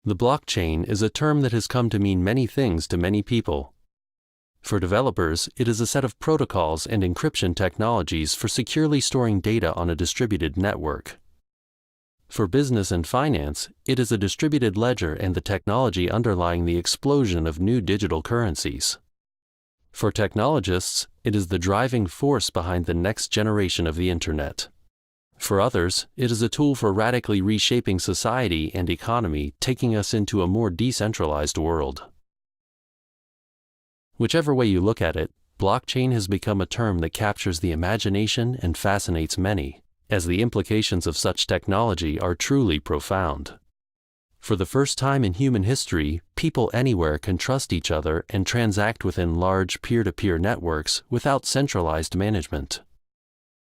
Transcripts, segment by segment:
The blockchain is a term that has come to mean many things to many people. For developers, it is a set of protocols and encryption technologies for securely storing data on a distributed network. For business and finance, it is a distributed ledger and the technology underlying the explosion of new digital currencies. For technologists, it is the driving force behind the next generation of the Internet. For others, it is a tool for radically reshaping society and economy, taking us into a more decentralized world. Whichever way you look at it, blockchain has become a term that captures the imagination and fascinates many, as the implications of such technology are truly profound. For the first time in human history, people anywhere can trust each other and transact within large peer-to-peer networks without centralized management.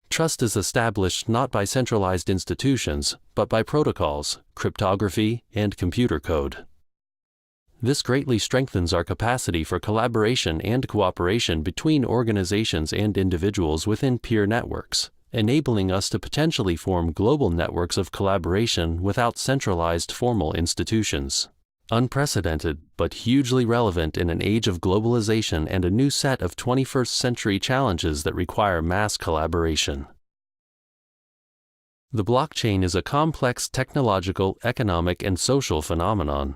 Trust is established not by centralized institutions, but by protocols, cryptography, and computer code. This greatly strengthens our capacity for collaboration and cooperation between organizations and individuals within peer networks, enabling us to potentially form global networks of collaboration without centralized formal institutions. Unprecedented, but hugely relevant in an age of globalization and a new set of 21st century challenges that require mass collaboration. The blockchain is a complex technological, economic, and social phenomenon.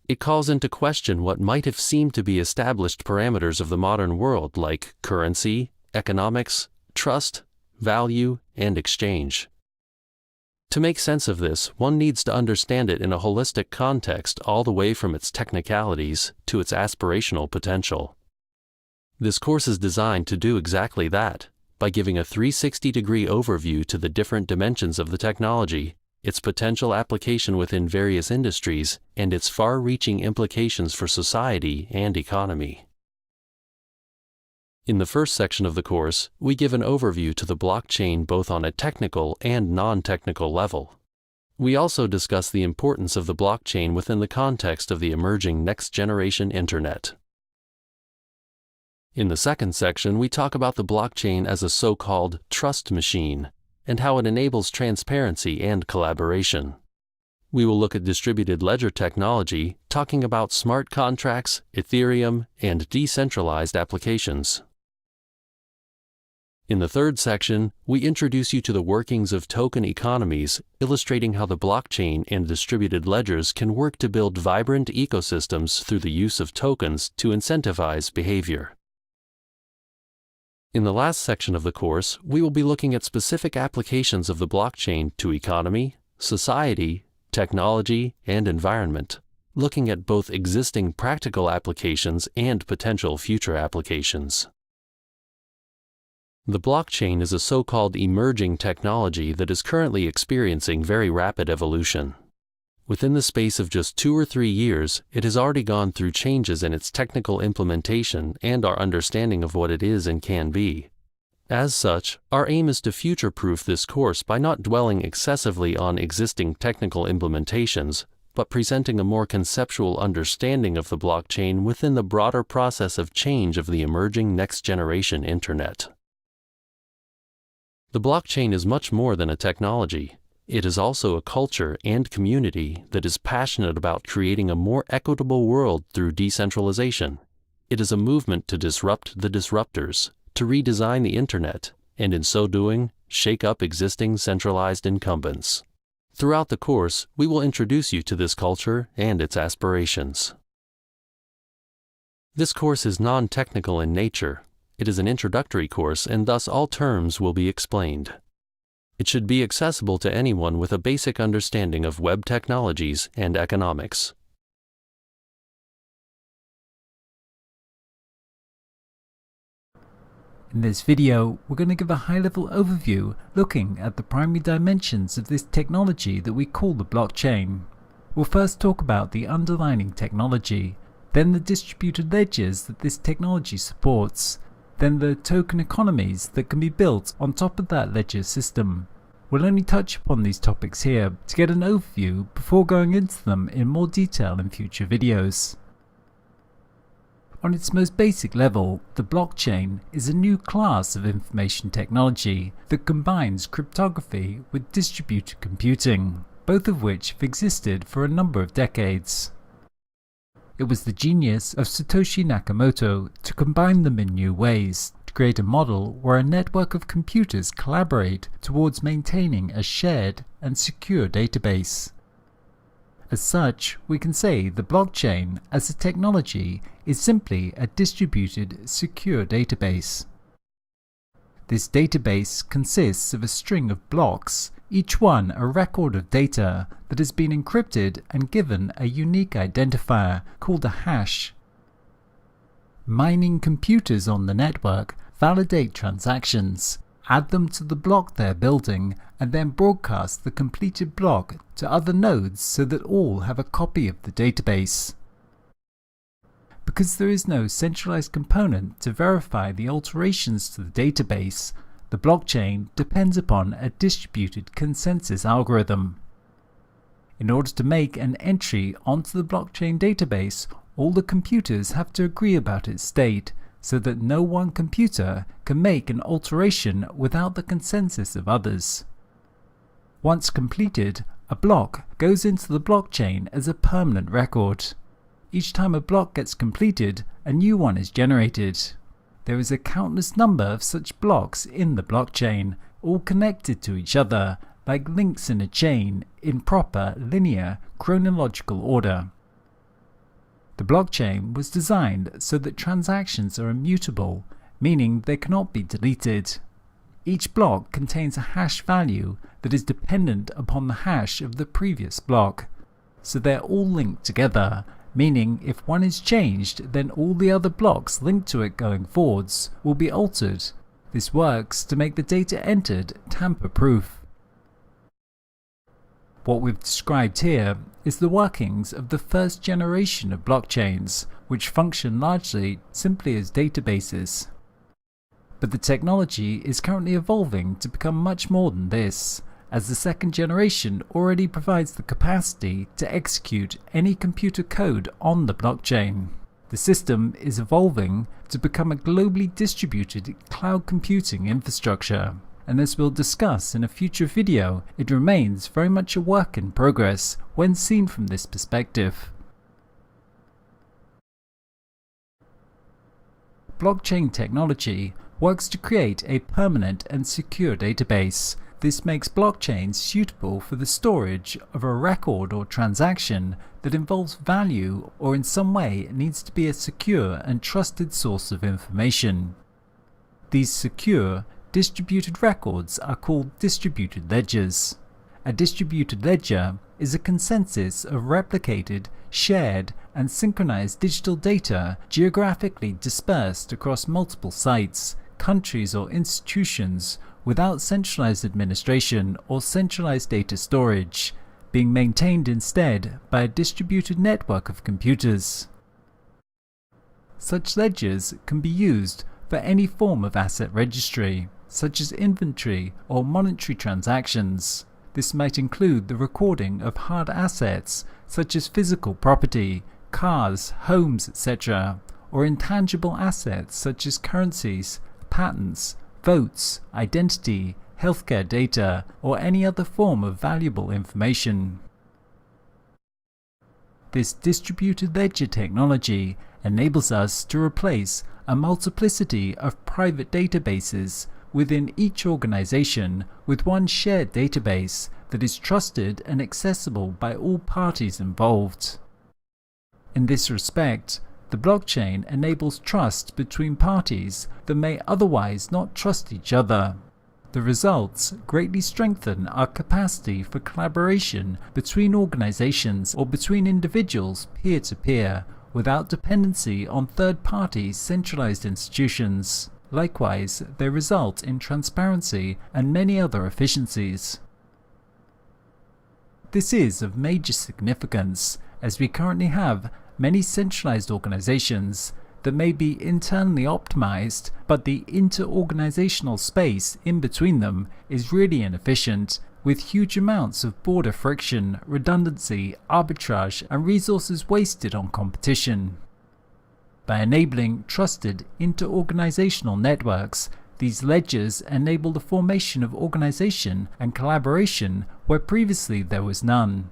It calls into question what might have seemed to be established parameters of the modern world like currency, economics, trust, value, and exchange. To make sense of this, one needs to understand it in a holistic context all the way from its technicalities to its aspirational potential. This course is designed to do exactly that, by giving a 360-degree overview to the different dimensions of the technology, its potential application within various industries, and its far-reaching implications for society and economy. In the first section of the course, we give an overview to the blockchain both on a technical and non-technical level. We also discuss the importance of the blockchain within the context of the emerging next-generation Internet. In the second section, we talk about the blockchain as a so-called trust machine and how it enables transparency and collaboration. We will look at distributed ledger technology, talking about smart contracts, Ethereum, and decentralized applications. In the third section, we introduce you to the workings of token economies, illustrating how the blockchain and distributed ledgers can work to build vibrant ecosystems through the use of tokens to incentivize behavior. In the last section of the course, we will be looking at specific applications of the blockchain to economy, society, technology, and environment, looking at both existing practical applications and potential future applications. The blockchain is a so-called emerging technology that is currently experiencing very rapid evolution. Within the space of just 2 or 3 years, it has already gone through changes in its technical implementation and our understanding of what it is and can be. As such, our aim is to future-proof this course by not dwelling excessively on existing technical implementations, but presenting a more conceptual understanding of the blockchain within the broader process of change of the emerging next-generation Internet. The blockchain is much more than a technology. It is also a culture and community that is passionate about creating a more equitable world through decentralization. It is a movement to disrupt the disruptors, to redesign the Internet, and in so doing, shake up existing centralized incumbents. Throughout the course, we will introduce you to this culture and its aspirations. This course is non-technical in nature. It is an introductory course and thus all terms will be explained. It should be accessible to anyone with a basic understanding of web technologies and economics. In this video, we're going to give a high-level overview looking at the primary dimensions of this technology that we call the blockchain. We'll first talk about the underlying technology, then the distributed ledgers that this technology supports, then the token economies that can be built on top of that ledger system. We'll only touch upon these topics here to get an overview before going into them in more detail in future videos. On its most basic level, the blockchain is a new class of information technology that combines cryptography with distributed computing. both of which have existed for a number of decades. It was the genius of Satoshi Nakamoto to combine them in new ways, to create a model where a network of computers collaborate towards maintaining a shared and secure database. As such, we can say the blockchain as a technology is simply a distributed, secure database. This database consists of a string of blocks, each one a record of data that has been encrypted and given a unique identifier called a hash. Mining computers on the network validate transactions, add them to the block they're building, and then broadcast the completed block to other nodes so that all have a copy of the database. Because there is no centralized component to verify the alterations to the database, the blockchain depends upon a distributed consensus algorithm. In order to make an entry onto the blockchain database, all the computers have to agree about its state, so that no one computer can make an alteration without the consensus of others. Once completed, a block goes into the blockchain as a permanent record. Each time a block gets completed, a new one is generated. There is a countless number of such blocks in the blockchain, all connected to each other, like links in a chain, in proper, linear, chronological order. The blockchain was designed so that transactions are immutable, meaning they cannot be deleted. Each block contains a hash value that is dependent upon the hash of the previous block, so they're all linked together, meaning if one is changed, then all the other blocks linked to it going forwards will be altered. This works to make the data entered tamper-proof. What we've described here is the workings of the first generation of blockchains, which function largely simply as databases. But the technology is currently evolving to become much more than this, as the second generation already provides the capacity to execute any computer code on the blockchain. The system is evolving to become a globally distributed cloud computing infrastructure, and as we'll discuss in a future video, it remains very much a work in progress when seen from this perspective. Blockchain technology works to create a permanent and secure database. This makes blockchains suitable for the storage of a record or transaction that involves value or in some way needs to be a secure and trusted source of information. These secure, distributed records are called distributed ledgers. A distributed ledger is a consensus of replicated, shared, and synchronized digital data geographically dispersed across multiple sites, countries, or institutions without centralized administration or centralized data storage, being maintained instead by a distributed network of computers. Such ledgers can be used for any form of asset registry, such as inventory or monetary transactions. This might include the recording of hard assets such as physical property, cars, homes, etc., or intangible assets such as currencies, patents, votes, identity, healthcare data, or any other form of valuable information. This distributed ledger technology enables us to replace a multiplicity of private databases within each organization with one shared database that is trusted and accessible by all parties involved. In this respect, the blockchain enables trust between parties that may otherwise not trust each other. The results greatly strengthen our capacity for collaboration between organizations or between individuals peer-to-peer, without dependency on third-party centralized institutions. Likewise, they result in transparency and many other efficiencies. This is of major significance, as we currently have many centralized organizations that may be internally optimized, but the inter-organizational space in between them is really inefficient, with huge amounts of border friction, redundancy, arbitrage, and resources wasted on competition. By enabling trusted inter-organizational networks, these ledgers enable the formation of organization and collaboration where previously there was none,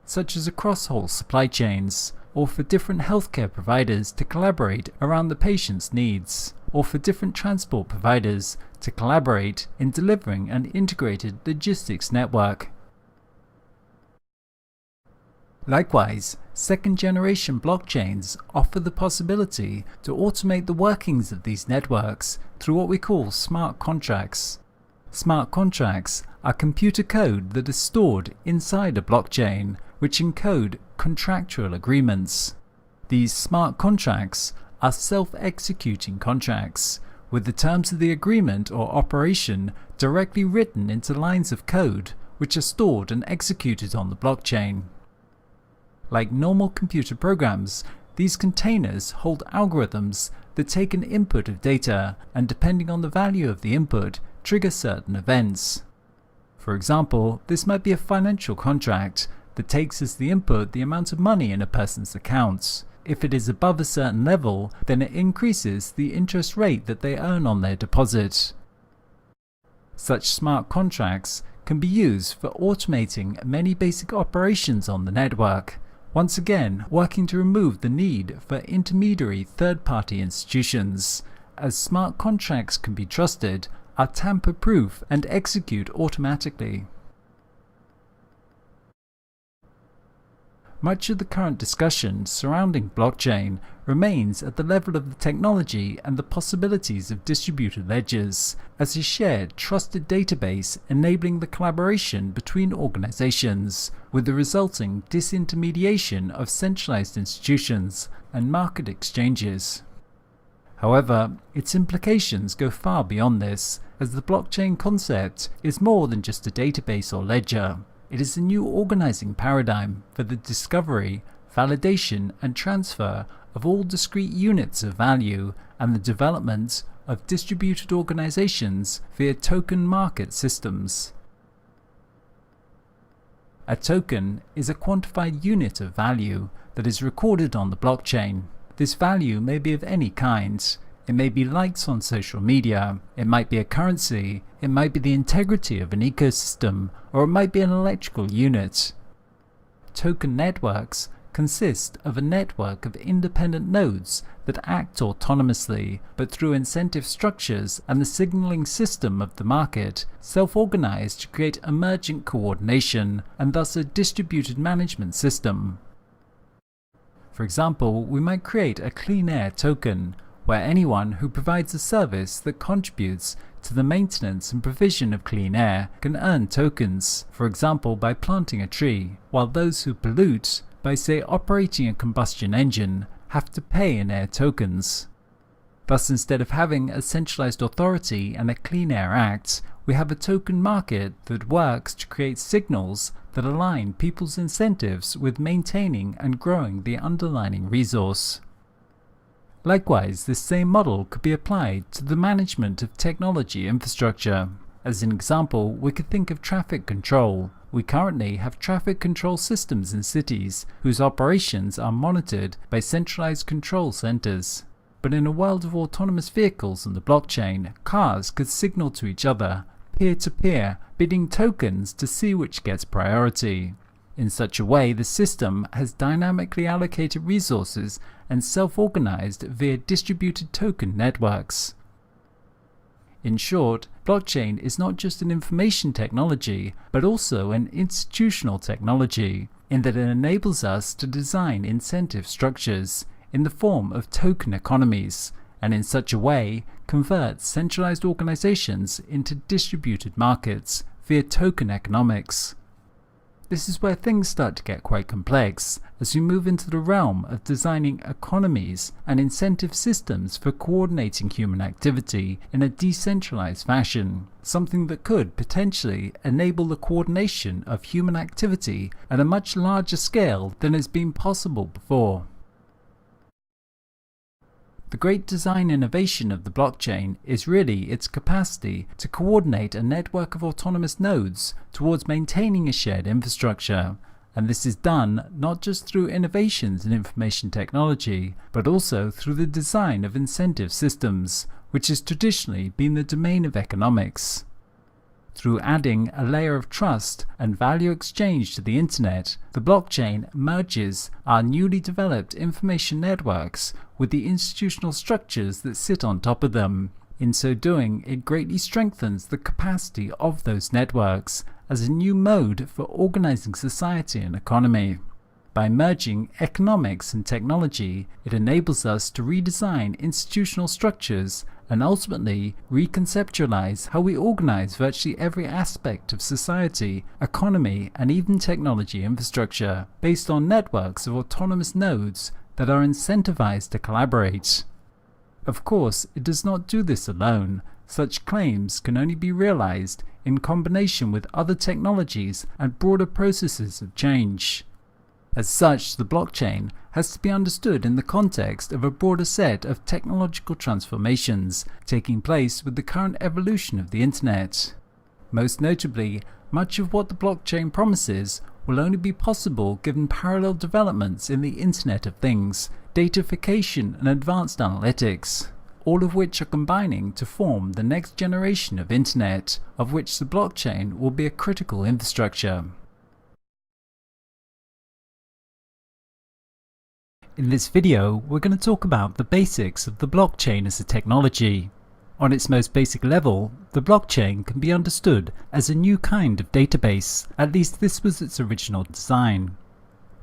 such as across whole supply chains, or for different healthcare providers to collaborate around the patient's needs, or for different transport providers to collaborate in delivering an integrated logistics network. Likewise, second-generation blockchains offer the possibility to automate the workings of these networks through what we call smart contracts. Smart contracts are computer code that is stored inside a blockchain, which encode contractual agreements. These smart contracts are self-executing contracts, with the terms of the agreement or operation directly written into lines of code, which are stored and executed on the blockchain. Like normal computer programs, these containers hold algorithms that take an input of data and, depending on the value of the input, trigger certain events. For example, this might be a financial contract that takes as the input the amount of money in a person's account. If it is above a certain level, then it increases the interest rate that they earn on their deposit. Such smart contracts can be used for automating many basic operations on the network, once again working to remove the need for intermediary third-party institutions, as smart contracts can be trusted, are tamper-proof, and execute automatically. Much of the current discussion surrounding blockchain remains at the level of the technology and the possibilities of distributed ledgers, as a shared, trusted database enabling the collaboration between organizations, with the resulting disintermediation of centralized institutions and market exchanges. However, its implications go far beyond this, as the blockchain concept is more than just a database or ledger. It is a new organizing paradigm for the discovery, validation, and transfer of all discrete units of value, and the development of distributed organizations via token market systems. A token is a quantified unit of value that is recorded on the blockchain. This value may be of any kind. It may be likes on social media, it might be a currency, it might be the integrity of an ecosystem, or it might be an electrical unit. Token networks consist of a network of independent nodes that act autonomously, but through incentive structures and the signaling system of the market, self-organize to create emergent coordination, and thus a distributed management system. For example, we might create a clean air token, where anyone who provides a service that contributes to the maintenance and provision of clean air can earn tokens, for example by planting a tree, while those who pollute, by say operating a combustion engine, have to pay in air tokens. Thus, instead of having a centralized authority and a Clean Air Act, we have a token market that works to create signals that align people's incentives with maintaining and growing the underlying resource. Likewise, this same model could be applied to the management of technology infrastructure. As an example, we could think of traffic control. We currently have traffic control systems in cities whose operations are monitored by centralized control centers. But in a world of autonomous vehicles and the blockchain, cars could signal to each other, peer-to-peer, bidding tokens to see which gets priority. In such a way, the system has dynamically allocated resources and self-organized via distributed token networks. In short, blockchain is not just an information technology, but also an institutional technology, in that it enables us to design incentive structures in the form of token economies, and in such a way convert centralized organizations into distributed markets via token economics. This is where things start to get quite complex, as we move into the realm of designing economies and incentive systems for coordinating human activity in a decentralized fashion, something that could potentially enable the coordination of human activity at a much larger scale than has been possible before. The great design innovation of the blockchain is really its capacity to coordinate a network of autonomous nodes towards maintaining a shared infrastructure, and this is done not just through innovations in information technology, but also through the design of incentive systems, which has traditionally been the domain of economics. Through adding a layer of trust and value exchange to the internet, the blockchain merges our newly developed information networks with the institutional structures that sit on top of them. In so doing, it greatly strengthens the capacity of those networks as a new mode for organizing society and economy. By merging economics and technology, it enables us to redesign institutional structures and ultimately reconceptualize how we organize virtually every aspect of society, economy, and even technology infrastructure, based on networks of autonomous nodes that are incentivized to collaborate. Of course, it does not do this alone. Such claims can only be realized in combination with other technologies and broader processes of change. As such, the blockchain has to be understood in the context of a broader set of technological transformations taking place with the current evolution of the internet. Most notably, much of what the blockchain promises will only be possible given parallel developments in the Internet of Things, datafication and advanced analytics, all of which are combining to form the next generation of internet, of which the blockchain will be a critical infrastructure. In this video, we're going to talk about the basics of the blockchain as a technology. On its most basic level, the blockchain can be understood as a new kind of database, at least this was its original design.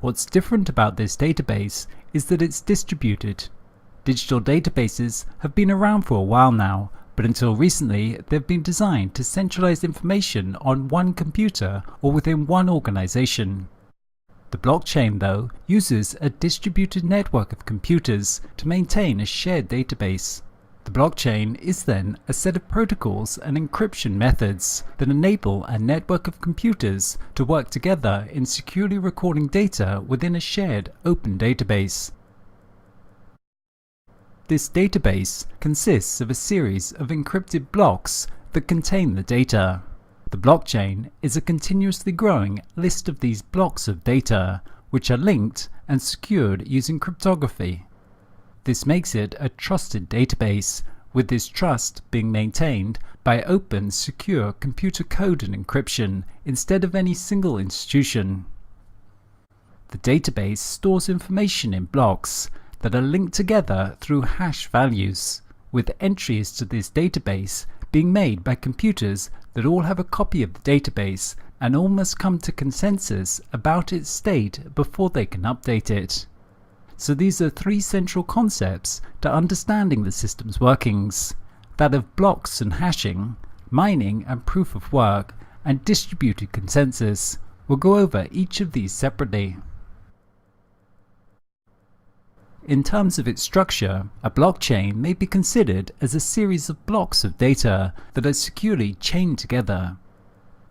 What's different about this database is that it's distributed. Digital databases have been around for a while now, but until recently they've been designed to centralize information on one computer or within one organization. The blockchain, though, uses a distributed network of computers to maintain a shared database. The blockchain is then a set of protocols and encryption methods that enable a network of computers to work together in securely recording data within a shared open database. This database consists of a series of encrypted blocks that contain the data. The blockchain is a continuously growing list of these blocks of data, which are linked and secured using cryptography. This makes it a trusted database, with this trust being maintained by open, secure computer code and encryption instead of any single institution. The database stores information in blocks that are linked together through hash values, with entries to this database being made by computers that all have a copy of the database and all must come to consensus about its state before they can update it. So these are three central concepts to understanding the system's workings: that of blocks and hashing, mining and proof of work, and distributed consensus. We'll go over each of these separately. In terms of its structure, a blockchain may be considered as a series of blocks of data that are securely chained together.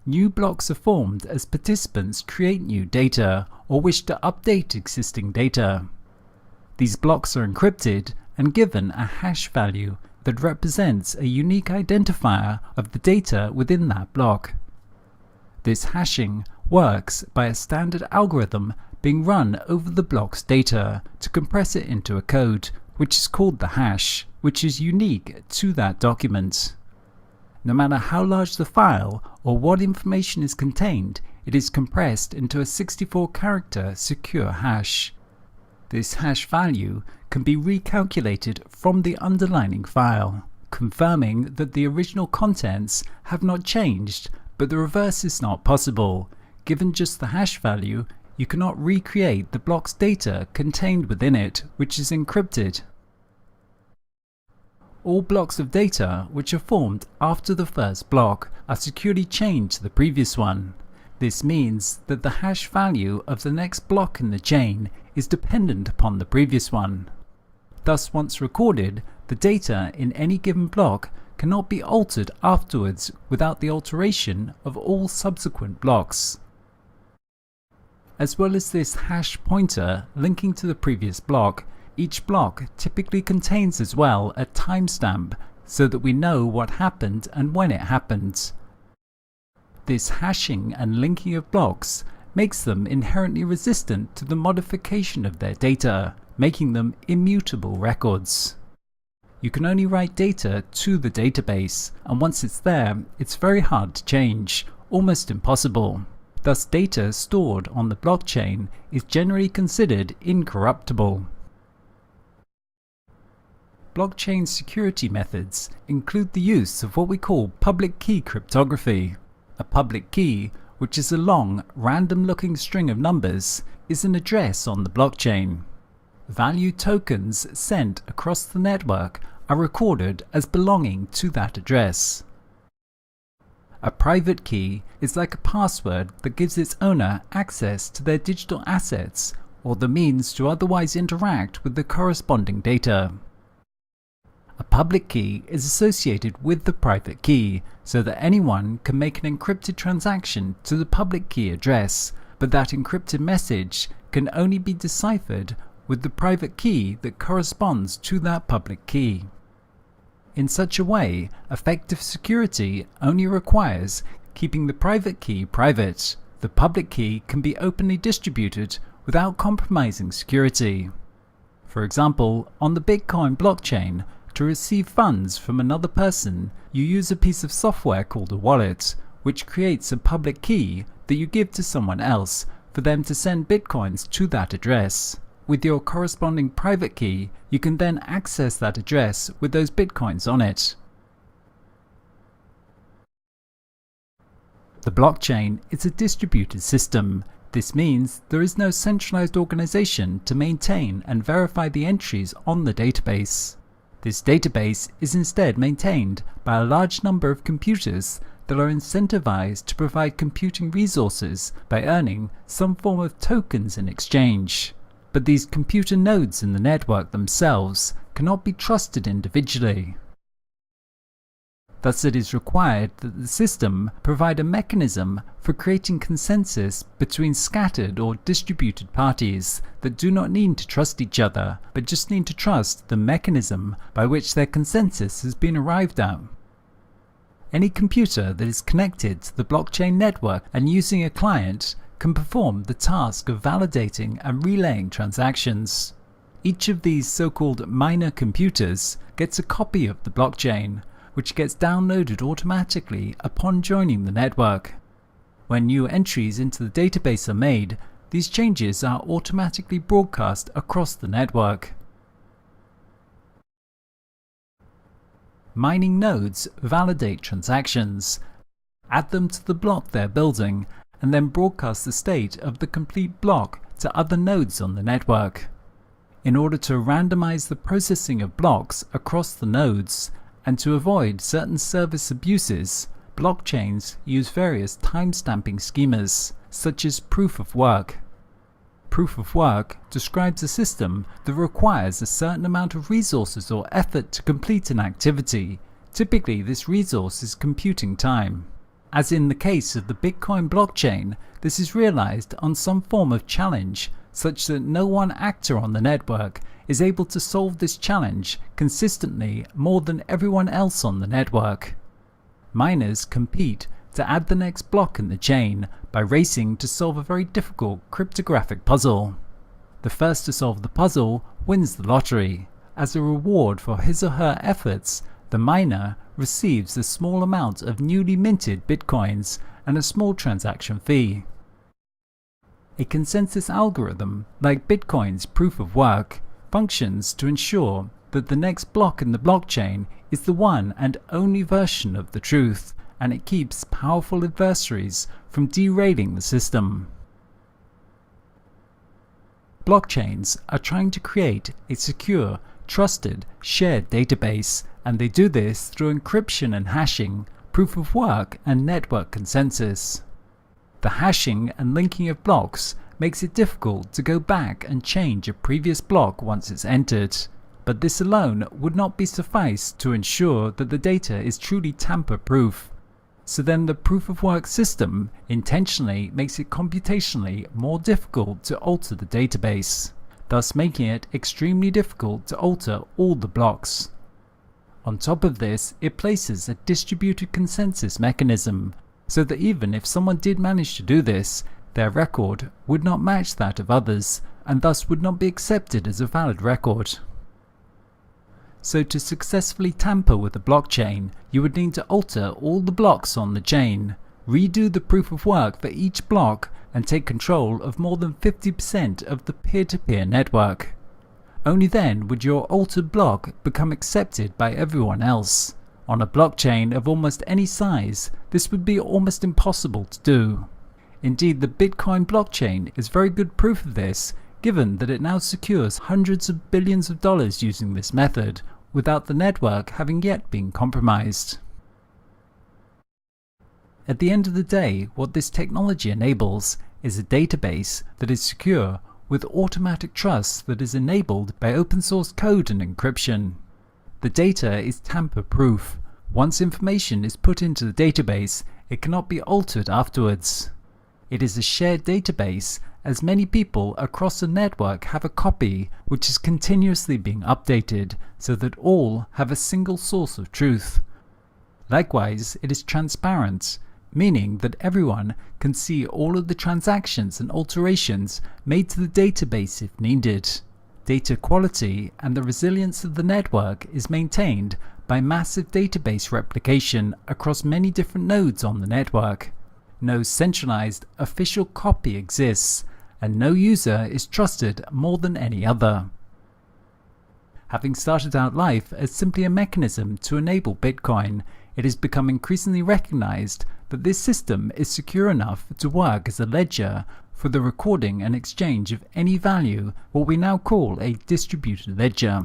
New blocks are formed as participants create new data or wish to update existing data. These blocks are encrypted and given a hash value that represents a unique identifier of the data within that block. This hashing works by a standard algorithm being run over the block's data to compress it into a code, which is called the hash, which is unique to that document. No matter how large the file or what information is contained, it is compressed into a 64-character secure hash. This hash value can be recalculated from the underlying file, confirming that the original contents have not changed, but the reverse is not possible. Given just the hash value, you cannot recreate the block's data contained within it, which is encrypted. All blocks of data which are formed after the first block are securely chained to the previous one. This means that the hash value of the next block in the chain is dependent upon the previous one. Thus, once recorded, the data in any given block cannot be altered afterwards without the alteration of all subsequent blocks. As well as this hash pointer linking to the previous block, each block typically contains as well a timestamp so that we know what happened and when it happened. This hashing and linking of blocks makes them inherently resistant to the modification of their data, making them immutable records. you can only write data to the database, and once it's there, it's very hard to change, almost impossible. Thus, data stored on the blockchain is generally considered incorruptible. Blockchain security methods include the use of what we call public key cryptography. A public key, which is a long, random-looking string of numbers, is an address on the blockchain. Value tokens sent across the network are recorded as belonging to that address. A private key is like a password that gives its owner access to their digital assets or the means to otherwise interact with the corresponding data. A public key is associated with the private key so that anyone can make an encrypted transaction to the public key address, but that encrypted message can only be deciphered with the private key that corresponds to that public key. In such a way, effective security only requires keeping the private key private. The public key can be openly distributed without compromising security. For example, on the Bitcoin blockchain, to receive funds from another person, you use a piece of software called a wallet, which creates a public key that you give to someone else for them to send Bitcoins to that address. With your corresponding private key, you can then access that address with those Bitcoins on it. The blockchain is a distributed system. This means there is no centralized organization to maintain and verify the entries on the database. This database is instead maintained by a large number of computers that are incentivized to provide computing resources by earning some form of tokens in exchange. But these computer nodes in the network themselves cannot be trusted individually. Thus, it is required that the system provide a mechanism for creating consensus between scattered or distributed parties that do not need to trust each other, but just need to trust the mechanism by which their consensus has been arrived at. Any computer that is connected to the blockchain network and using a client can perform the task of validating and relaying transactions. Each of these so-called miner computers gets a copy of the blockchain, which gets downloaded automatically upon joining the network. When new entries into the database are made, these changes are automatically broadcast across the network. Mining nodes validate transactions, add them to the block they're building, and then broadcast the state of the complete block to other nodes on the network. In order to randomize the processing of blocks across the nodes, and to avoid certain service abuses, blockchains use various time-stamping schemas, such as proof of work. Proof of work describes a system that requires a certain amount of resources or effort to complete an activity. Typically, this resource is computing time. As in the case of the Bitcoin blockchain, this is realized on some form of challenge, such that no one actor on the network is able to solve this challenge consistently more than everyone else on the network. Miners compete to add the next block in the chain by racing to solve a very difficult cryptographic puzzle. The first to solve the puzzle wins the lottery. As a reward for his or her efforts, the miner receives a small amount of newly minted bitcoins and a small transaction fee. A consensus algorithm, like Bitcoin's proof of work, functions to ensure that the next block in the blockchain is the one and only version of the truth, and it keeps powerful adversaries from derailing the system. Blockchains are trying to create a secure, trusted, shared database, and they do this through encryption and hashing, proof of work, and network consensus. The hashing and linking of blocks makes it difficult to go back and change a previous block once it's entered, but this alone would not be suffice to ensure that the data is truly tamper-proof. So then the proof of work system intentionally makes it computationally more difficult to alter the database, thus making it extremely difficult to alter all the blocks. On top of this, it places a distributed consensus mechanism, so that even if someone did manage to do this, their record would not match that of others, and thus would not be accepted as a valid record. So to successfully tamper with the blockchain, you would need to alter all the blocks on the chain, redo the proof of work for each block, and take control of more than 50% of the peer-to-peer network. Only then would your altered block become accepted by everyone else. On a blockchain of almost any size, this would be almost impossible to do. Indeed, the Bitcoin blockchain is very good proof of this, given that it now secures hundreds of billions of dollars using this method, without the network having yet been compromised. At the end of the day, what this technology enables is a database that is secure with automatic trust that is enabled by open source code and encryption. The data is tamper-proof. Once information is put into the database, it cannot be altered afterwards. It is a shared database, as many people across the network have a copy which is continuously being updated so that all have a single source of truth. Likewise, it is transparent, meaning that everyone can see all of the transactions and alterations made to the database if needed. Data quality and the resilience of the network is maintained by massive database replication across many different nodes on the network. No centralized official copy exists, and no user is trusted more than any other. Having started out life as simply a mechanism to enable Bitcoin, it has become increasingly recognized that this system is secure enough to work as a ledger for the recording and exchange of any value, what we now call a distributed ledger.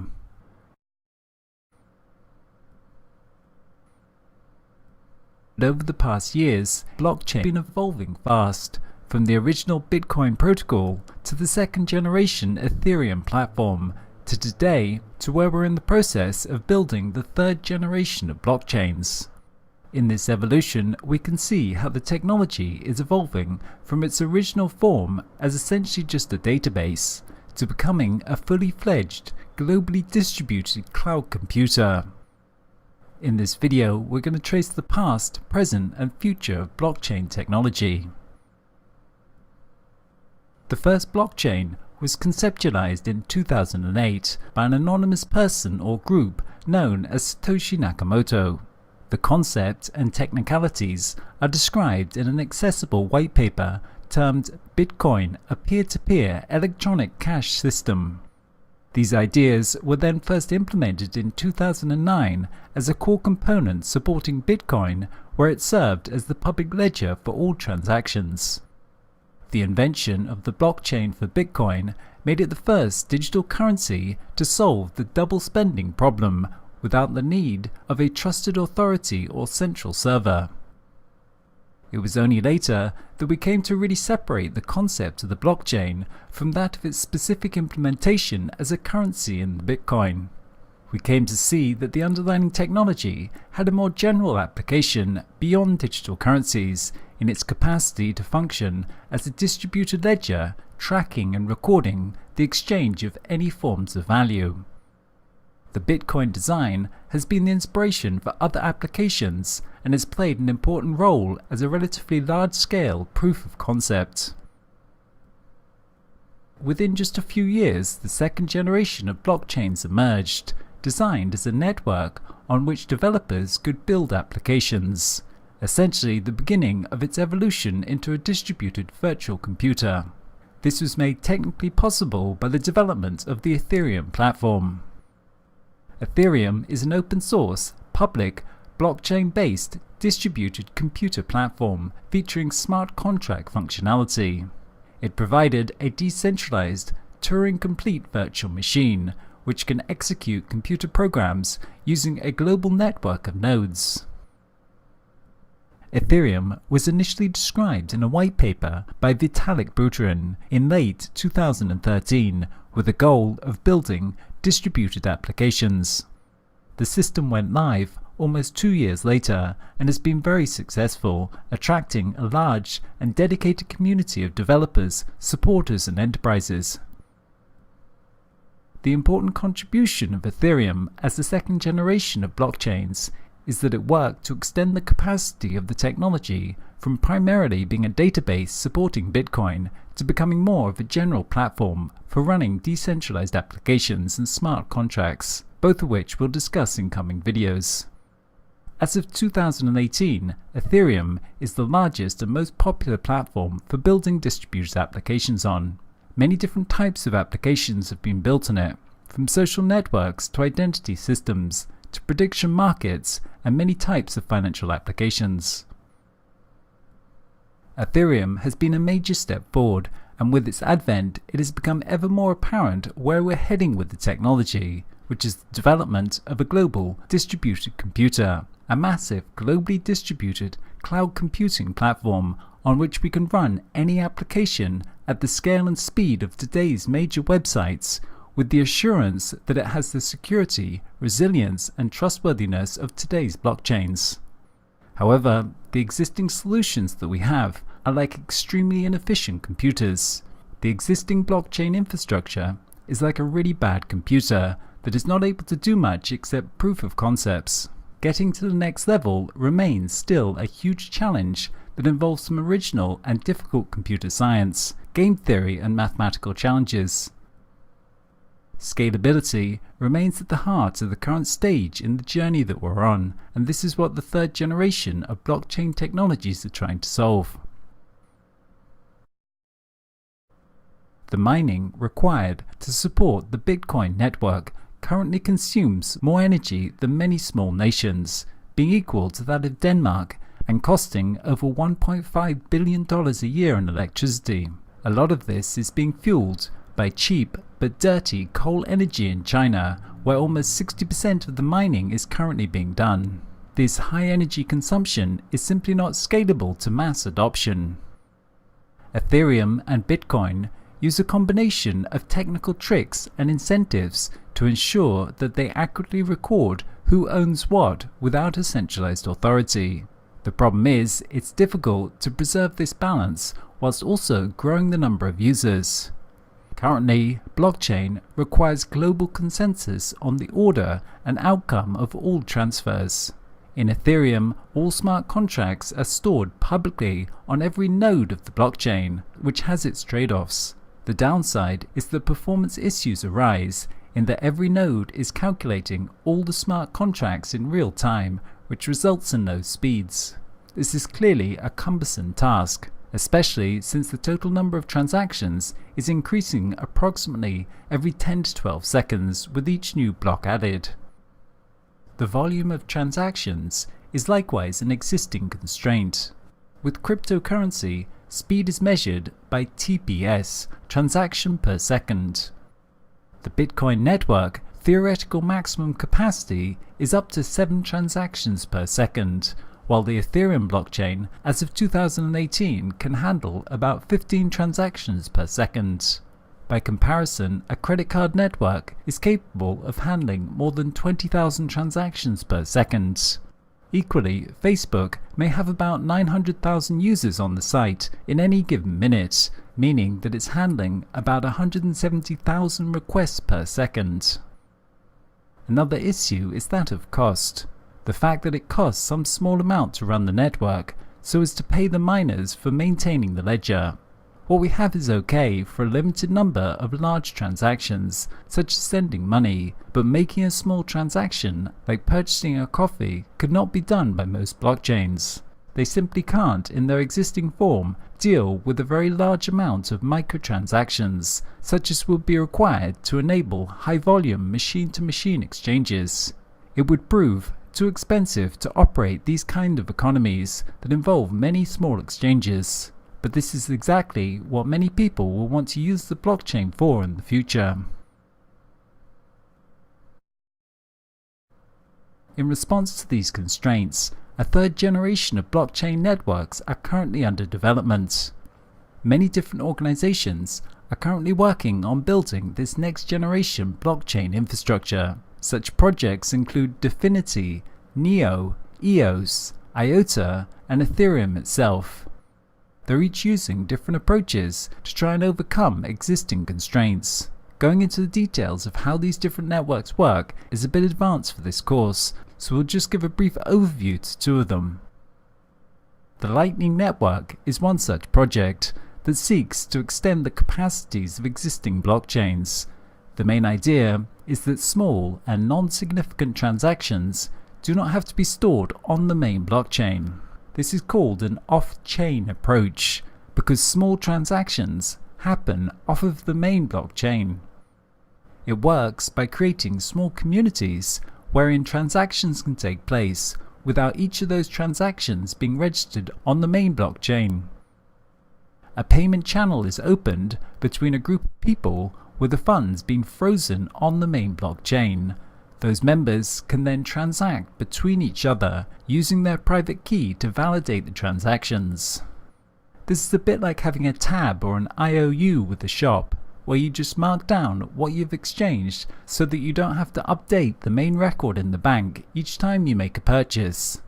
Over the past years, blockchain has been evolving fast, from the original Bitcoin protocol to the second generation Ethereum platform, to today, to where we're in the process of building the third generation of blockchains. In this evolution, we can see how the technology is evolving from its original form as essentially just a database, to becoming a fully fledged, globally distributed cloud computer. In this video, we're going to trace the past, present, and future of blockchain technology. The first blockchain was conceptualized in 2008 by an anonymous person or group known as Satoshi Nakamoto. The concept and technicalities are described in an accessible white paper termed Bitcoin, a peer-to-peer electronic cash system. These ideas were then first implemented in 2009 as a core component supporting Bitcoin, where it served as the public ledger for all transactions. The invention of the blockchain for Bitcoin made it the first digital currency to solve the double spending problem without the need of a trusted authority or central server. It was only later that we came to really separate the concept of the blockchain from that of its specific implementation as a currency in the Bitcoin. We came to see that the underlying technology had a more general application beyond digital currencies in its capacity to function as a distributed ledger, tracking and recording the exchange of any forms of value. The Bitcoin design has been the inspiration for other applications and has played an important role as a relatively large-scale proof of concept. Within just a few years, the second generation of blockchains emerged, designed as a network on which developers could build applications, essentially the beginning of its evolution into a distributed virtual computer. This was made technically possible by the development of the Ethereum platform. Ethereum is an open-source, public, blockchain-based, distributed computer platform featuring smart contract functionality. It provided a decentralized, Turing-complete virtual machine, which can execute computer programs using a global network of nodes. Ethereum was initially described in a white paper by Vitalik Buterin in late 2013 with the goal of building distributed applications. The system went live almost 2 years later and has been very successful, attracting a large and dedicated community of developers, supporters, and enterprises. The important contribution of Ethereum as the second generation of blockchains is that it worked to extend the capacity of the technology from primarily being a database supporting Bitcoin to becoming more of a general platform for running decentralized applications and smart contracts, both of which we'll discuss in coming videos. As of 2018, Ethereum is the largest and most popular platform for building distributed applications on. Many different types of applications have been built on it, from social networks to identity systems, to prediction markets, and many types of financial applications. Ethereum has been a major step forward, and with its advent, it has become ever more apparent where we're heading with the technology, which is the development of a global distributed computer, a massive globally distributed cloud computing platform on which we can run any application at the scale and speed of today's major websites, with the assurance that it has the security, resilience, and trustworthiness of today's blockchains. However, the existing solutions that we have are like extremely inefficient computers. The existing blockchain infrastructure is like a really bad computer that is not able to do much except proof of concepts. Getting to the next level remains still a huge challenge that involves some original and difficult computer science, game theory, and mathematical challenges. Scalability remains at the heart of the current stage in the journey that we're on, and this is what the third generation of blockchain technologies are trying to solve. The mining required to support the Bitcoin network currently consumes more energy than many small nations, being equal to that of Denmark and costing over $1.5 billion a year in electricity. A lot of this is being fueled by cheap but dirty coal energy in China, where almost 60% of the mining is currently being done. This high energy consumption is simply not scalable to mass adoption. Ethereum and Bitcoin use a combination of technical tricks and incentives to ensure that they accurately record who owns what without a centralized authority. The problem is, it's difficult to preserve this balance whilst also growing the number of users. Currently, blockchain requires global consensus on the order and outcome of all transfers. In Ethereum, all smart contracts are stored publicly on every node of the blockchain, which has its trade-offs. The downside is that performance issues arise in that every node is calculating all the smart contracts in real time, which results in low speeds. This is clearly a cumbersome task, especially since the total number of transactions is increasing approximately every 10 to 12 seconds with each new block added. The volume of transactions is likewise an existing constraint. With cryptocurrency, speed is measured by TPS, transaction per second. The Bitcoin network theoretical maximum capacity is up to 7 transactions per second, while the Ethereum blockchain as of 2018 can handle about 15 transactions per second. By comparison, a credit card network is capable of handling more than 20,000 transactions per second. Equally, Facebook may have about 900,000 users on the site in any given minute, meaning that it's handling about 170,000 requests per second. Another issue is that of cost. The fact that it costs some small amount to run the network so as to pay the miners for maintaining the ledger. What we have is okay for a limited number of large transactions, such as sending money, but making a small transaction, like purchasing a coffee, could not be done by most blockchains. They simply can't, in their existing form, deal with a very large amount of microtransactions, such as would be required to enable high-volume machine-to-machine exchanges. It would prove too expensive to operate these kind of economies that involve many small exchanges. But this is exactly what many people will want to use the blockchain for in the future. In response to these constraints, a third generation of blockchain networks are currently under development. Many different organizations are currently working on building this next generation blockchain infrastructure. Such projects include Dfinity, Neo, EOS, IOTA, and Ethereum itself. They're each using different approaches to try and overcome existing constraints. Going into the details of how these different networks work is a bit advanced for this course, so we'll just give a brief overview to two of them. The Lightning Network is one such project that seeks to extend the capacities of existing blockchains. The main idea is that small and non-significant transactions do not have to be stored on the main blockchain. This is called an off-chain approach because small transactions happen off of the main blockchain. It works by creating small communities wherein transactions can take place without each of those transactions being registered on the main blockchain. A payment channel is opened between a group of people with the funds being frozen on the main blockchain. Those members can then transact between each other using their private key to validate the transactions. This is a bit like having a tab or an IOU with the shop, where you just mark down what you've exchanged so that you don't have to update the main record in the bank each time you make a purchase.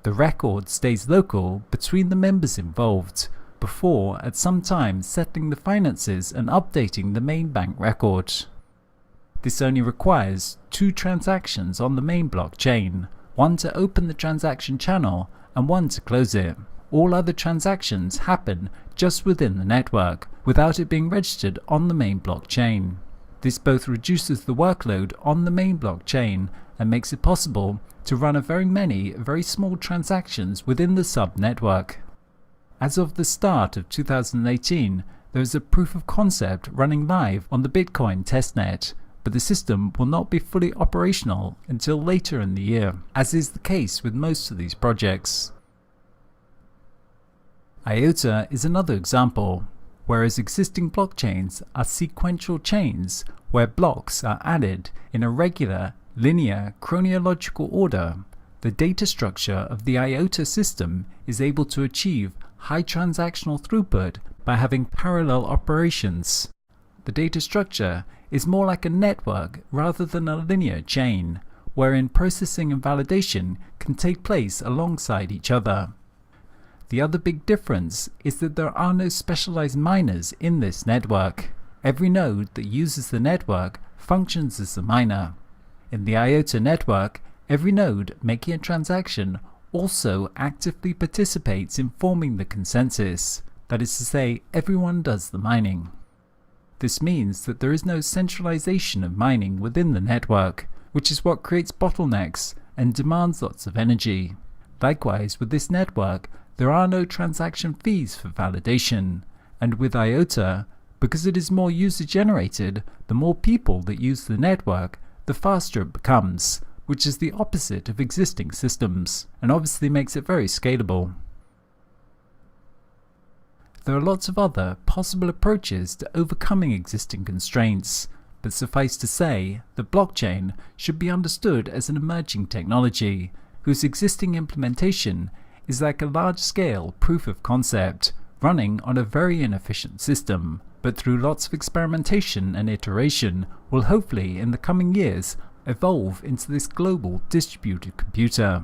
The record stays local between the members involved, before at some time settling the finances and updating the main bank record. This only requires two transactions on the main blockchain, one to open the transaction channel and one to close it. All other transactions happen just within the network, without it being registered on the main blockchain. This both reduces the workload on the main blockchain and makes it possible to run many very small transactions within the sub-network. As of the start of 2018, there is a proof of concept running live on the Bitcoin testnet, but the system will not be fully operational until later in the year, as is the case with most of these projects. IOTA is another example, whereas existing blockchains are sequential chains where blocks are added in a regular, linear, chronological order. The data structure of the IOTA system is able to achieve high transactional throughput by having parallel operations. The data structure is more like a network rather than a linear chain, wherein processing and validation can take place alongside each other. The other big difference is that there are no specialized miners in this network. Every node that uses the network functions as a miner. In the IOTA network, every node making a transaction also actively participates in forming the consensus. That is to say, everyone does the mining. This means that there is no centralization of mining within the network, which is what creates bottlenecks and demands lots of energy. Likewise, with this network, there are no transaction fees for validation, and with IOTA, because it is more user-generated, the more people that use the network, the faster it becomes, which is the opposite of existing systems, and obviously makes it very scalable. There are lots of other possible approaches to overcoming existing constraints, but suffice to say, the blockchain should be understood as an emerging technology, whose existing implementation is like a large-scale proof of concept running on a very inefficient system, but through lots of experimentation and iteration will hopefully in the coming years evolve into this global distributed computer.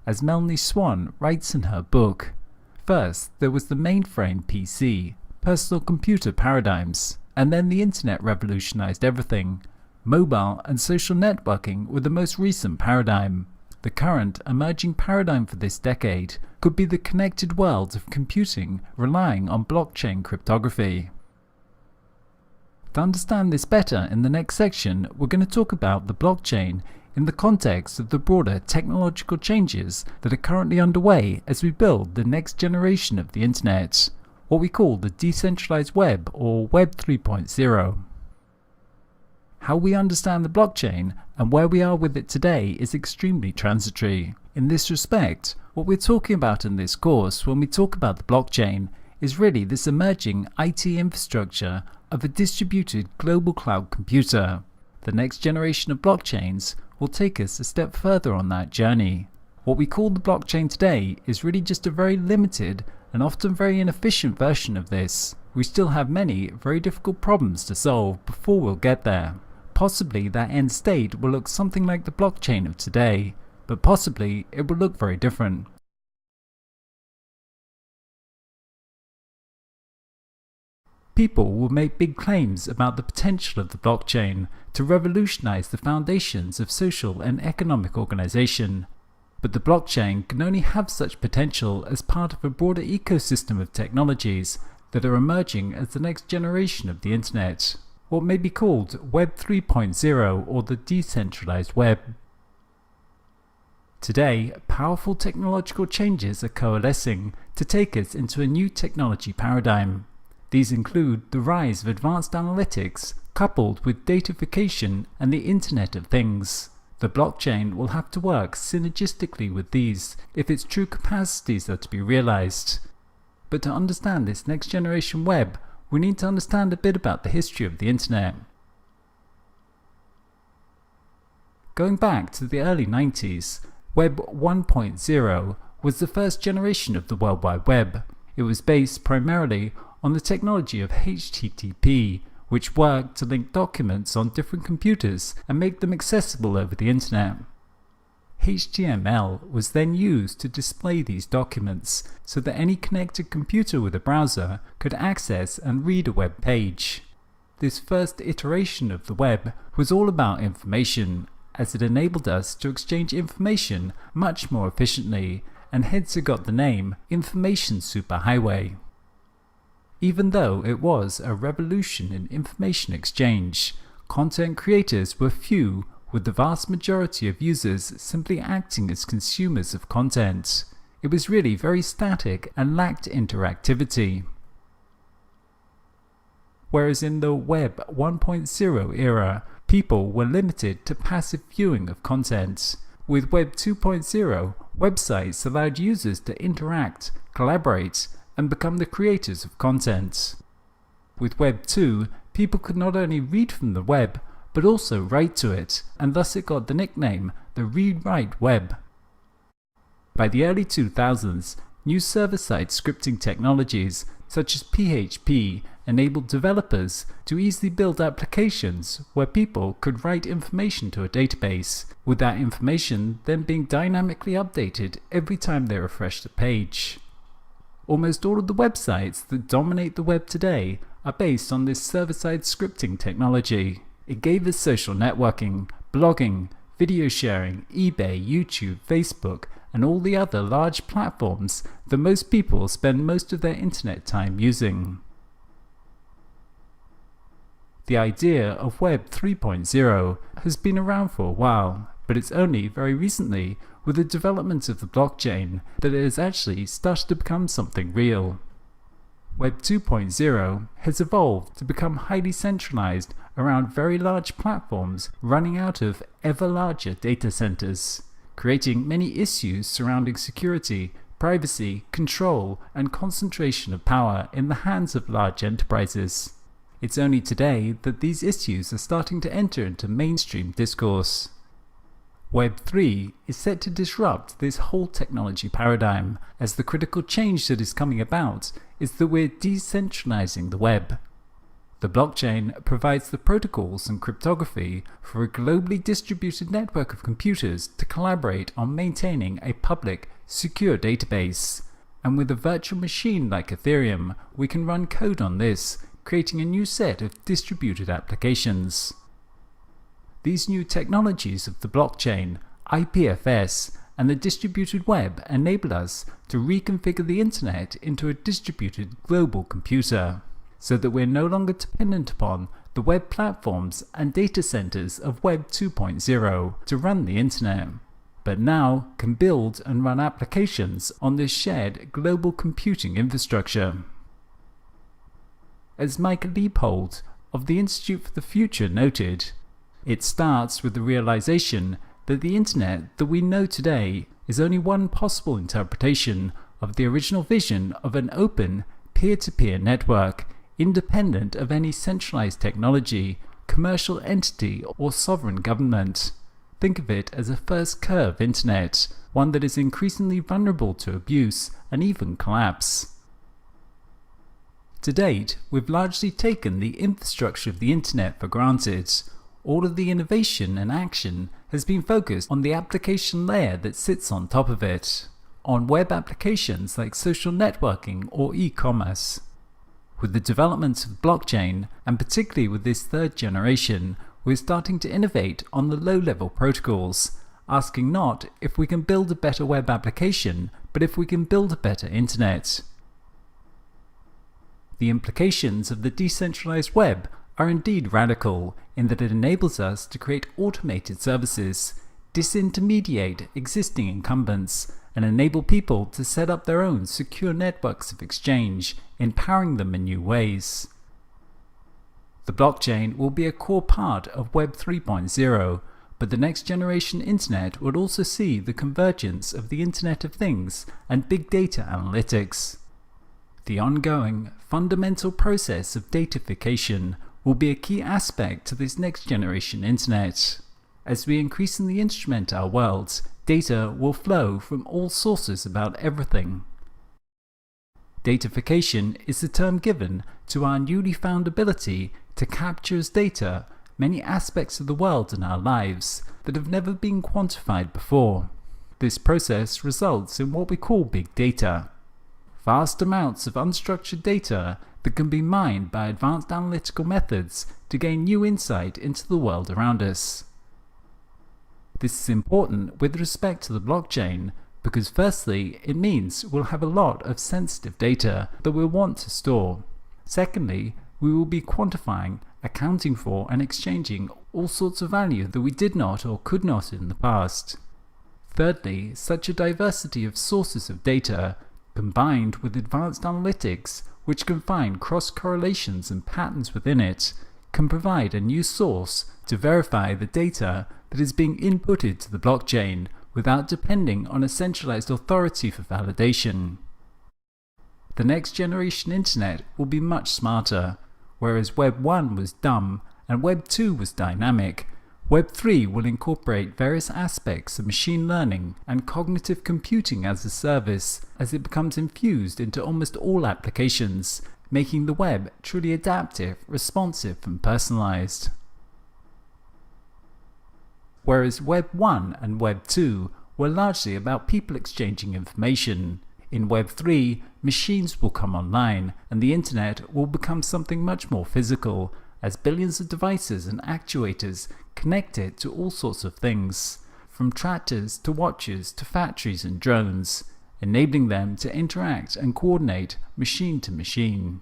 As Melanie Swan writes in her book, first there was the mainframe PC, personal computer paradigms, and then the internet revolutionized everything. Mobile and social networking were the most recent paradigm. The current emerging paradigm for this decade could be the connected world of computing relying on blockchain cryptography. To understand this better, in the next section, we're going to talk about the blockchain in the context of the broader technological changes that are currently underway as we build the next generation of the internet, what we call the decentralized web or Web 3.0. How we understand the blockchain and where we are with it today is extremely transitory. In this respect, what we're talking about in this course when we talk about the blockchain is really this emerging IT infrastructure of a distributed global cloud computer. The next generation of blockchains will take us a step further on that journey. What we call the blockchain today is really just a very limited and often very inefficient version of this. We still have many very difficult problems to solve before we'll get there. Possibly that end state will look something like the blockchain of today, but possibly it will look very different. People will make big claims about the potential of the blockchain to revolutionize the foundations of social and economic organization. But the blockchain can only have such potential as part of a broader ecosystem of technologies that are emerging as the next generation of the Internet, what may be called Web 3.0 or the decentralized web. Today, powerful technological changes are coalescing to take us into a new technology paradigm. These include the rise of advanced analytics, coupled with datafication and the Internet of Things. The blockchain will have to work synergistically with these if its true capacities are to be realized. But to understand this next generation web, we need to understand a bit about the history of the Internet. Going back to the early 90s, Web 1.0 was the first generation of the World Wide Web. It was based primarily on the technology of HTTP, which worked to link documents on different computers and make them accessible over the Internet. HTML was then used to display these documents so that any connected computer with a browser could access and read a web page. This first iteration of the web was all about information, as it enabled us to exchange information much more efficiently, and hence it got the name Information Superhighway. Even though it was a revolution in information exchange, content creators were few, with the vast majority of users simply acting as consumers of content. It was really very static and lacked interactivity. Whereas in the Web 1.0 era, people were limited to passive viewing of content. With Web 2.0, websites allowed users to interact, collaborate, and become the creators of content. With Web 2, people could not only read from the web, but also write to it, and thus it got the nickname the read-write web. By the early 2000s, new server-side scripting technologies such as PHP enabled developers to easily build applications where people could write information to a database, with that information then being dynamically updated every time they refreshed a page. Almost all of the websites that dominate the web today are based on this server-side scripting technology. It gave us social networking, blogging, video sharing, eBay, YouTube, Facebook, and all the other large platforms that most people spend most of their internet time using. The idea of Web 3.0 has been around for a while, but it's only very recently, with the development of the blockchain, that it has actually started to become something real. Web 2.0 has evolved to become highly centralized around very large platforms running out of ever larger data centers, creating many issues surrounding security, privacy, control, and concentration of power in the hands of large enterprises. It's only today that these issues are starting to enter into mainstream discourse. Web 3 is set to disrupt this whole technology paradigm, as the critical change that is coming about is that we're decentralizing the web. The blockchain provides the protocols and cryptography for a globally distributed network of computers to collaborate on maintaining a public, secure database. And with a virtual machine like Ethereum, we can run code on this, creating a new set of distributed applications. These new technologies of the blockchain, IPFS, and the distributed web enable us to reconfigure the internet into a distributed global computer, so that we're no longer dependent upon the web platforms and data centers of Web 2.0 to run the internet, but now can build and run applications on this shared global computing infrastructure. As Mike Leopold of the Institute for the Future noted, it starts with the realization that the internet that we know today is only one possible interpretation of the original vision of an open, peer-to-peer network, independent of any centralized technology, commercial entity, or sovereign government. Think of it as a first curve internet, one that is increasingly vulnerable to abuse and even collapse. To date, we've largely taken the infrastructure of the internet for granted. All of the innovation and action has been focused on the application layer that sits on top of it, on web applications like social networking or e-commerce. With the development of blockchain, and particularly with this third generation, we're starting to innovate on the low-level protocols, asking not if we can build a better web application, but if we can build a better internet. The implications of the decentralized web are indeed radical in that it enables us to create automated services, disintermediate existing incumbents, and enable people to set up their own secure networks of exchange, empowering them in new ways. The blockchain will be a core part of Web 3.0, but the next generation internet will also see the convergence of the Internet of Things and big data analytics. The ongoing, fundamental process of datafication will be a key aspect to this next generation internet. As we increasingly instrument our worlds, data will flow from all sources about everything. Datafication is the term given to our newly found ability to capture as data many aspects of the world and our lives that have never been quantified before. This process results in what we call big data. Vast amounts of unstructured data that can be mined by advanced analytical methods to gain new insight into the world around us. This is important with respect to the blockchain because firstly, it means we'll have a lot of sensitive data that we'll want to store. Secondly, we will be quantifying, accounting for and exchanging all sorts of value that we did not or could not in the past. Thirdly, such a diversity of sources of data combined with advanced analytics which can find cross-correlations and patterns within it, can provide a new source to verify the data that is being inputted to the blockchain without depending on a centralized authority for validation. The next generation internet will be much smarter. Whereas Web 1 was dumb and Web 2 was dynamic, Web 3 will incorporate various aspects of machine learning and cognitive computing as a service as it becomes infused into almost all applications, making the web truly adaptive, responsive and personalized. Whereas Web 1 and Web 2 were largely about people exchanging information, in Web 3, machines will come online and the internet will become something much more physical, as billions of devices and actuators connect it to all sorts of things, from tractors to watches to factories and drones, enabling them to interact and coordinate machine to machine.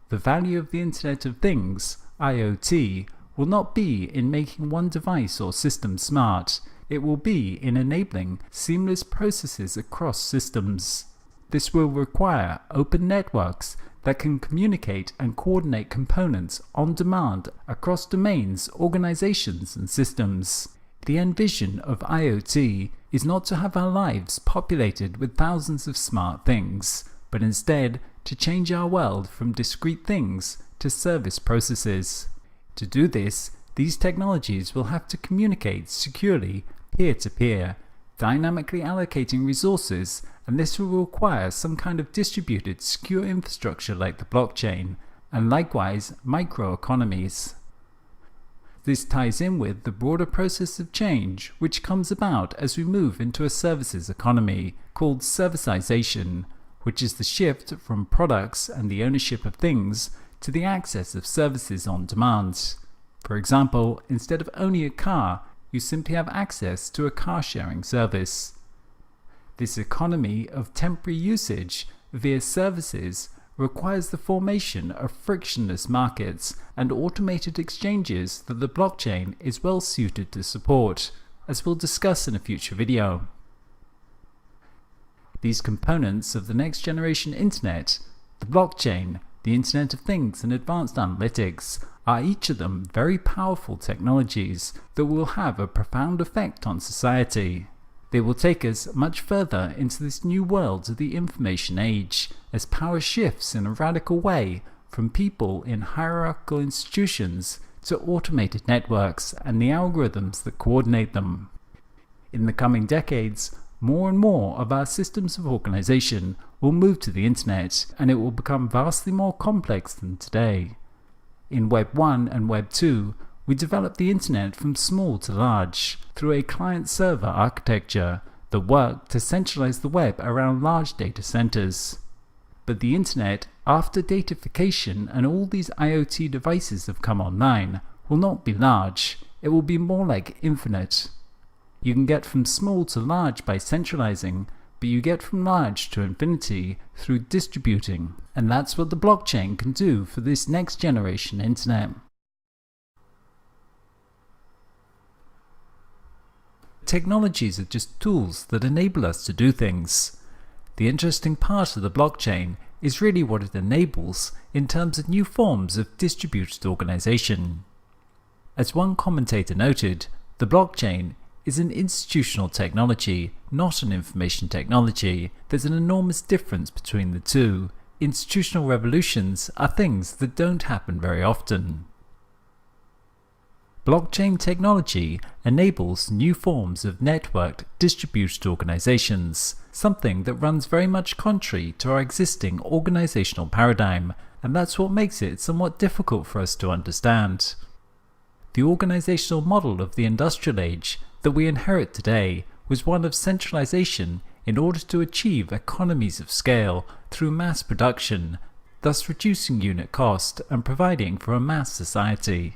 The value of the Internet of Things, IoT, will not be in making one device or system smart, it will be in enabling seamless processes across systems. This will require open networks that can communicate and coordinate components on demand across domains, organizations and systems. The end vision of IoT is not to have our lives populated with thousands of smart things, but instead to change our world from discrete things to service processes. To do this, these technologies will have to communicate securely peer-to-peer, dynamically allocating resources, and this will require some kind of distributed, secure infrastructure like the blockchain, and likewise microeconomies. This ties in with the broader process of change which comes about as we move into a services economy called servicization, which is the shift from products and the ownership of things to the access of services on demand. For example, instead of owning a car, you simply have access to a car-sharing service. This economy of temporary usage via services requires the formation of frictionless markets and automated exchanges that the blockchain is well suited to support, as we'll discuss in a future video. These components of the next generation internet, the blockchain, the Internet of Things and advanced analytics, are each of them very powerful technologies that will have a profound effect on society. They will take us much further into this new world of the information age, as power shifts in a radical way from people in hierarchical institutions to automated networks and the algorithms that coordinate them. In the coming decades, more and more of our systems of organization will move to the internet, and it will become vastly more complex than today. In Web 1 and Web 2, we developed the internet from small to large through a client-server architecture that worked to centralize the web around large data centers. But the internet, after datafication and all these IoT devices have come online, will not be large. It will be more like infinite. You can get from small to large by centralizing, but you get from large to infinity through distributing. And that's what the blockchain can do for this next generation internet. Technologies are just tools that enable us to do things. The interesting part of the blockchain is really what it enables in terms of new forms of distributed organization. As one commentator noted, the blockchain is an institutional technology, not an information technology. There's an enormous difference between the two. Institutional revolutions are things that don't happen very often. Blockchain technology enables new forms of networked distributed organizations, something that runs very much contrary to our existing organizational paradigm, and that's what makes it somewhat difficult for us to understand. The organizational model of the industrial age that we inherit today was one of centralization in order to achieve economies of scale through mass production, thus reducing unit cost and providing for a mass society.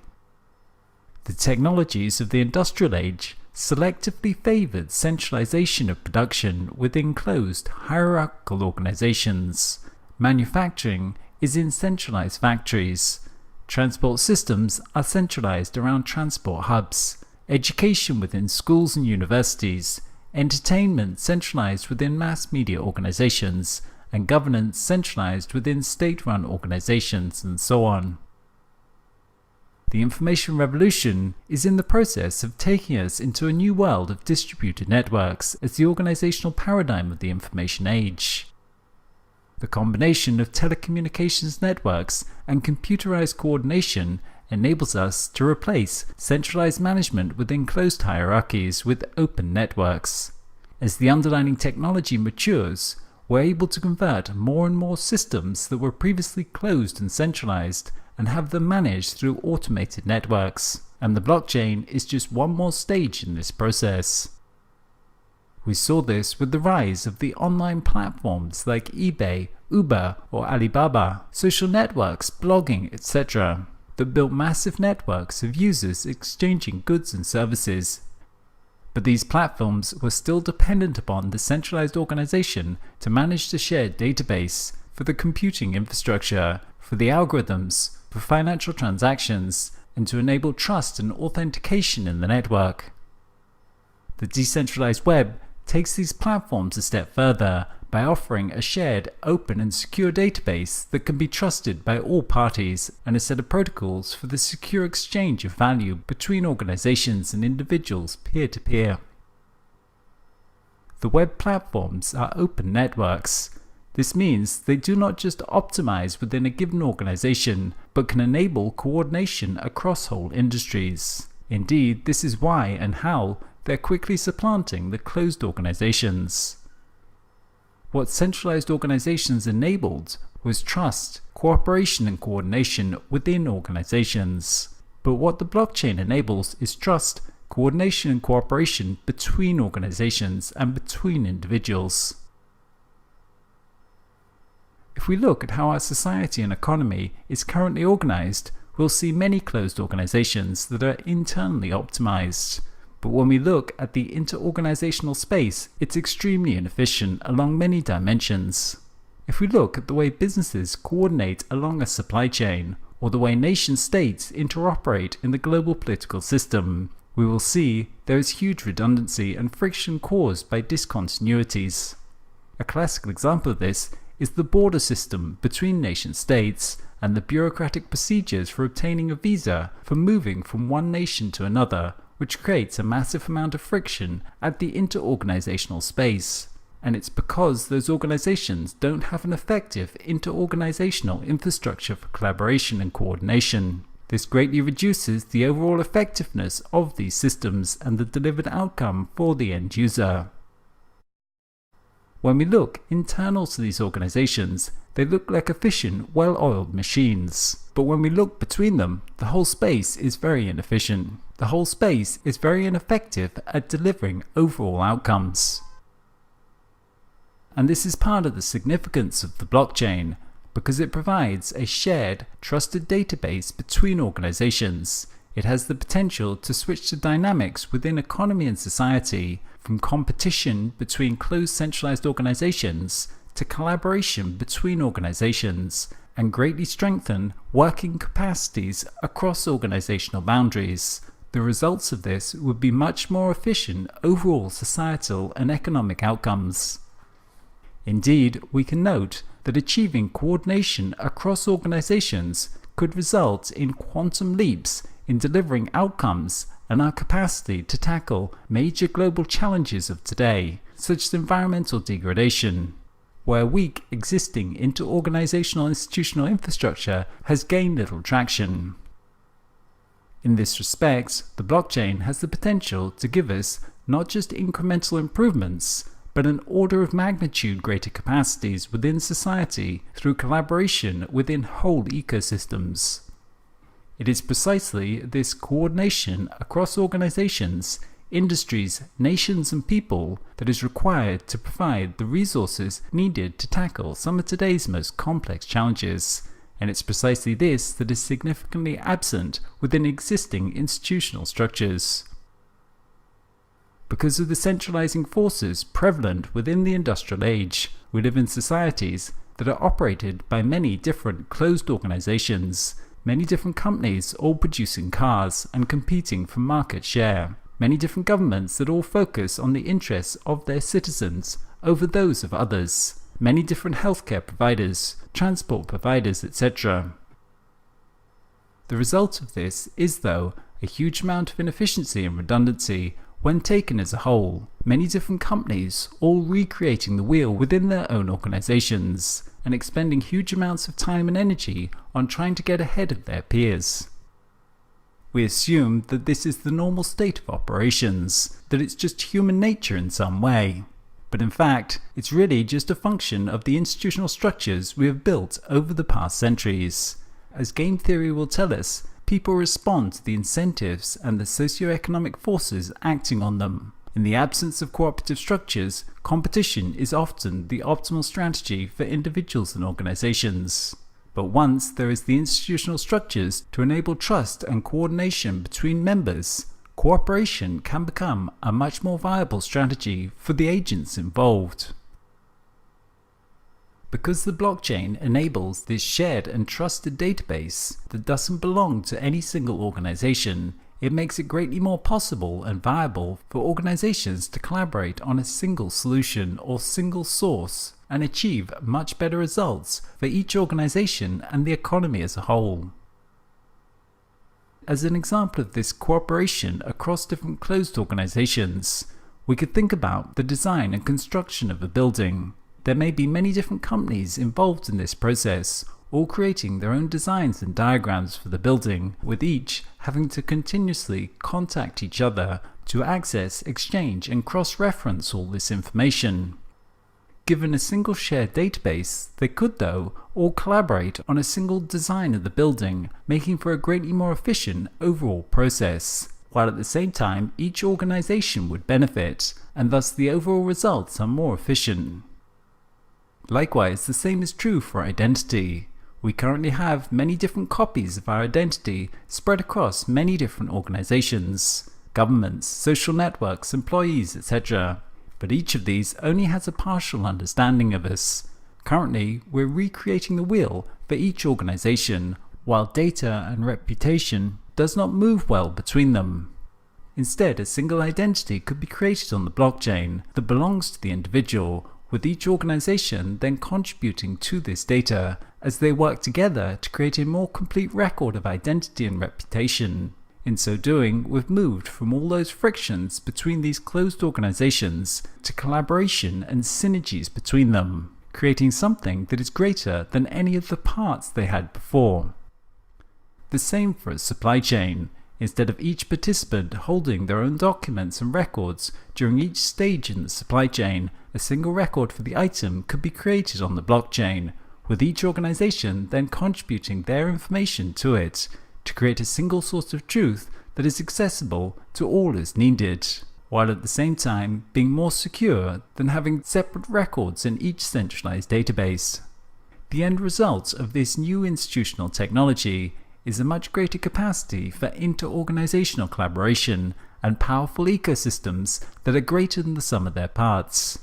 The technologies of the industrial age selectively favored centralization of production within closed, hierarchical organizations. Manufacturing is in centralized factories. Transport systems are centralized around transport hubs. Education within schools and universities. Entertainment centralized within mass media organizations. And governance centralized within state-run organizations, and so on. The information revolution is in the process of taking us into a new world of distributed networks as the organizational paradigm of the information age. The combination of telecommunications networks and computerized coordination enables us to replace centralized management within closed hierarchies with open networks. As the underlying technology matures, we're able to convert more and more systems that were previously closed and centralized and have them managed through automated networks, and the blockchain is just one more stage in this process. We saw this with the rise of the online platforms like eBay, Uber, or Alibaba, social networks, blogging, etc., that built massive networks of users exchanging goods and services. But these platforms were still dependent upon the centralized organization to manage the shared database, for the computing infrastructure, for the algorithms, for financial transactions, and to enable trust and authentication in the network. The decentralized web takes these platforms a step further by offering a shared, open and secure database that can be trusted by all parties and a set of protocols for the secure exchange of value between organizations and individuals peer-to-peer. The web platforms are open networks. This means they do not just optimize within a given organization, but can enable coordination across whole industries. Indeed, this is why and how they're quickly supplanting the closed organizations. What centralized organizations enabled was trust, cooperation and coordination within organizations. But what the blockchain enables is trust, coordination and cooperation between organizations and between individuals. If we look at how our society and economy is currently organized, we'll see many closed organizations that are internally optimized. But when we look at the interorganizational space, it's extremely inefficient along many dimensions. If we look at the way businesses coordinate along a supply chain, or the way nation-states interoperate in the global political system, we will see there is huge redundancy and friction caused by discontinuities. A classical example of this is the border system between nation-states and the bureaucratic procedures for obtaining a visa for moving from one nation to another, which creates a massive amount of friction at the interorganizational space. And it's because those organizations don't have an effective interorganizational infrastructure for collaboration and coordination. This greatly reduces the overall effectiveness of these systems and the delivered outcome for the end user. When we look internal to these organizations, they look like efficient, well-oiled machines. But when we look between them, the whole space is very inefficient. The whole space is very ineffective at delivering overall outcomes. And this is part of the significance of the blockchain, because it provides a shared, trusted database between organizations. It has the potential to switch the dynamics within economy and society from competition between closed centralized organizations to collaboration between organizations, and greatly strengthen working capacities across organizational boundaries. The results of this would be much more efficient overall societal and economic outcomes. Indeed, we can note that achieving coordination across organizations could result in quantum leaps in delivering outcomes and our capacity to tackle major global challenges of today, such as environmental degradation, where weak existing inter-organizational institutional infrastructure has gained little traction. In this respect, the blockchain has the potential to give us not just incremental improvements, but an order of magnitude greater capacities within society through collaboration within whole ecosystems. It is precisely this coordination across organizations, industries, nations and people that is required to provide the resources needed to tackle some of today's most complex challenges, and it's precisely this that is significantly absent within existing institutional structures. Because of the centralizing forces prevalent within the industrial age, we live in societies that are operated by many different closed organizations, many different companies all producing cars and competing for market share, many different governments that all focus on the interests of their citizens over those of others, many different healthcare providers, transport providers, etc. The result of this is, though, a huge amount of inefficiency and redundancy when taken as a whole, many different companies all recreating the wheel within their own organizations and expending huge amounts of time and energy on trying to get ahead of their peers. We assume that this is the normal state of operations, that it's just human nature in some way. But in fact, it's really just a function of the institutional structures we have built over the past centuries. As game theory will tell us, people respond to the incentives and the socio-economic forces acting on them. In the absence of cooperative structures, competition is often the optimal strategy for individuals and organizations. But once there is the institutional structures to enable trust and coordination between members, cooperation can become a much more viable strategy for the agents involved. Because the blockchain enables this shared and trusted database that doesn't belong to any single organization, it makes it greatly more possible and viable for organizations to collaborate on a single solution or single source and achieve much better results for each organization and the economy as a whole. As an example of this cooperation across different closed organizations, we could think about the design and construction of a building. There may be many different companies involved in this process, all creating their own designs and diagrams for the building, with each having to continuously contact each other to access, exchange and cross-reference all this information. Given a single shared database, they could, though, all collaborate on a single design of the building, making for a greatly more efficient overall process, while at the same time each organization would benefit, and thus the overall results are more efficient. Likewise, the same is true for identity. We currently have many different copies of our identity spread across many different organizations, governments, social networks, employees, etc. But each of these only has a partial understanding of us. Currently, we're recreating the wheel for each organization, while data and reputation does not move well between them. Instead, a single identity could be created on the blockchain that belongs to the individual, with each organization then contributing to this data as they work together to create a more complete record of identity and reputation. In so doing, we've moved from all those frictions between these closed organizations to collaboration and synergies between them, creating something that is greater than any of the parts they had before. The same for a supply chain. Instead of each participant holding their own documents and records during each stage in the supply chain, a single record for the item could be created on the blockchain, with each organization then contributing their information to it, to create a single source of truth that is accessible to all as needed. while at the same time being more secure than having separate records in each centralized database. The end result of this new institutional technology is a much greater capacity for inter-organizational collaboration and powerful ecosystems that are greater than the sum of their parts.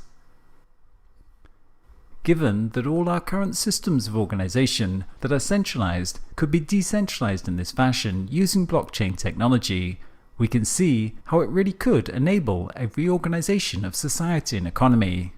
Given that all our current systems of organization that are centralized could be decentralized in this fashion using blockchain technology, we can see how it really could enable a reorganization of society and economy.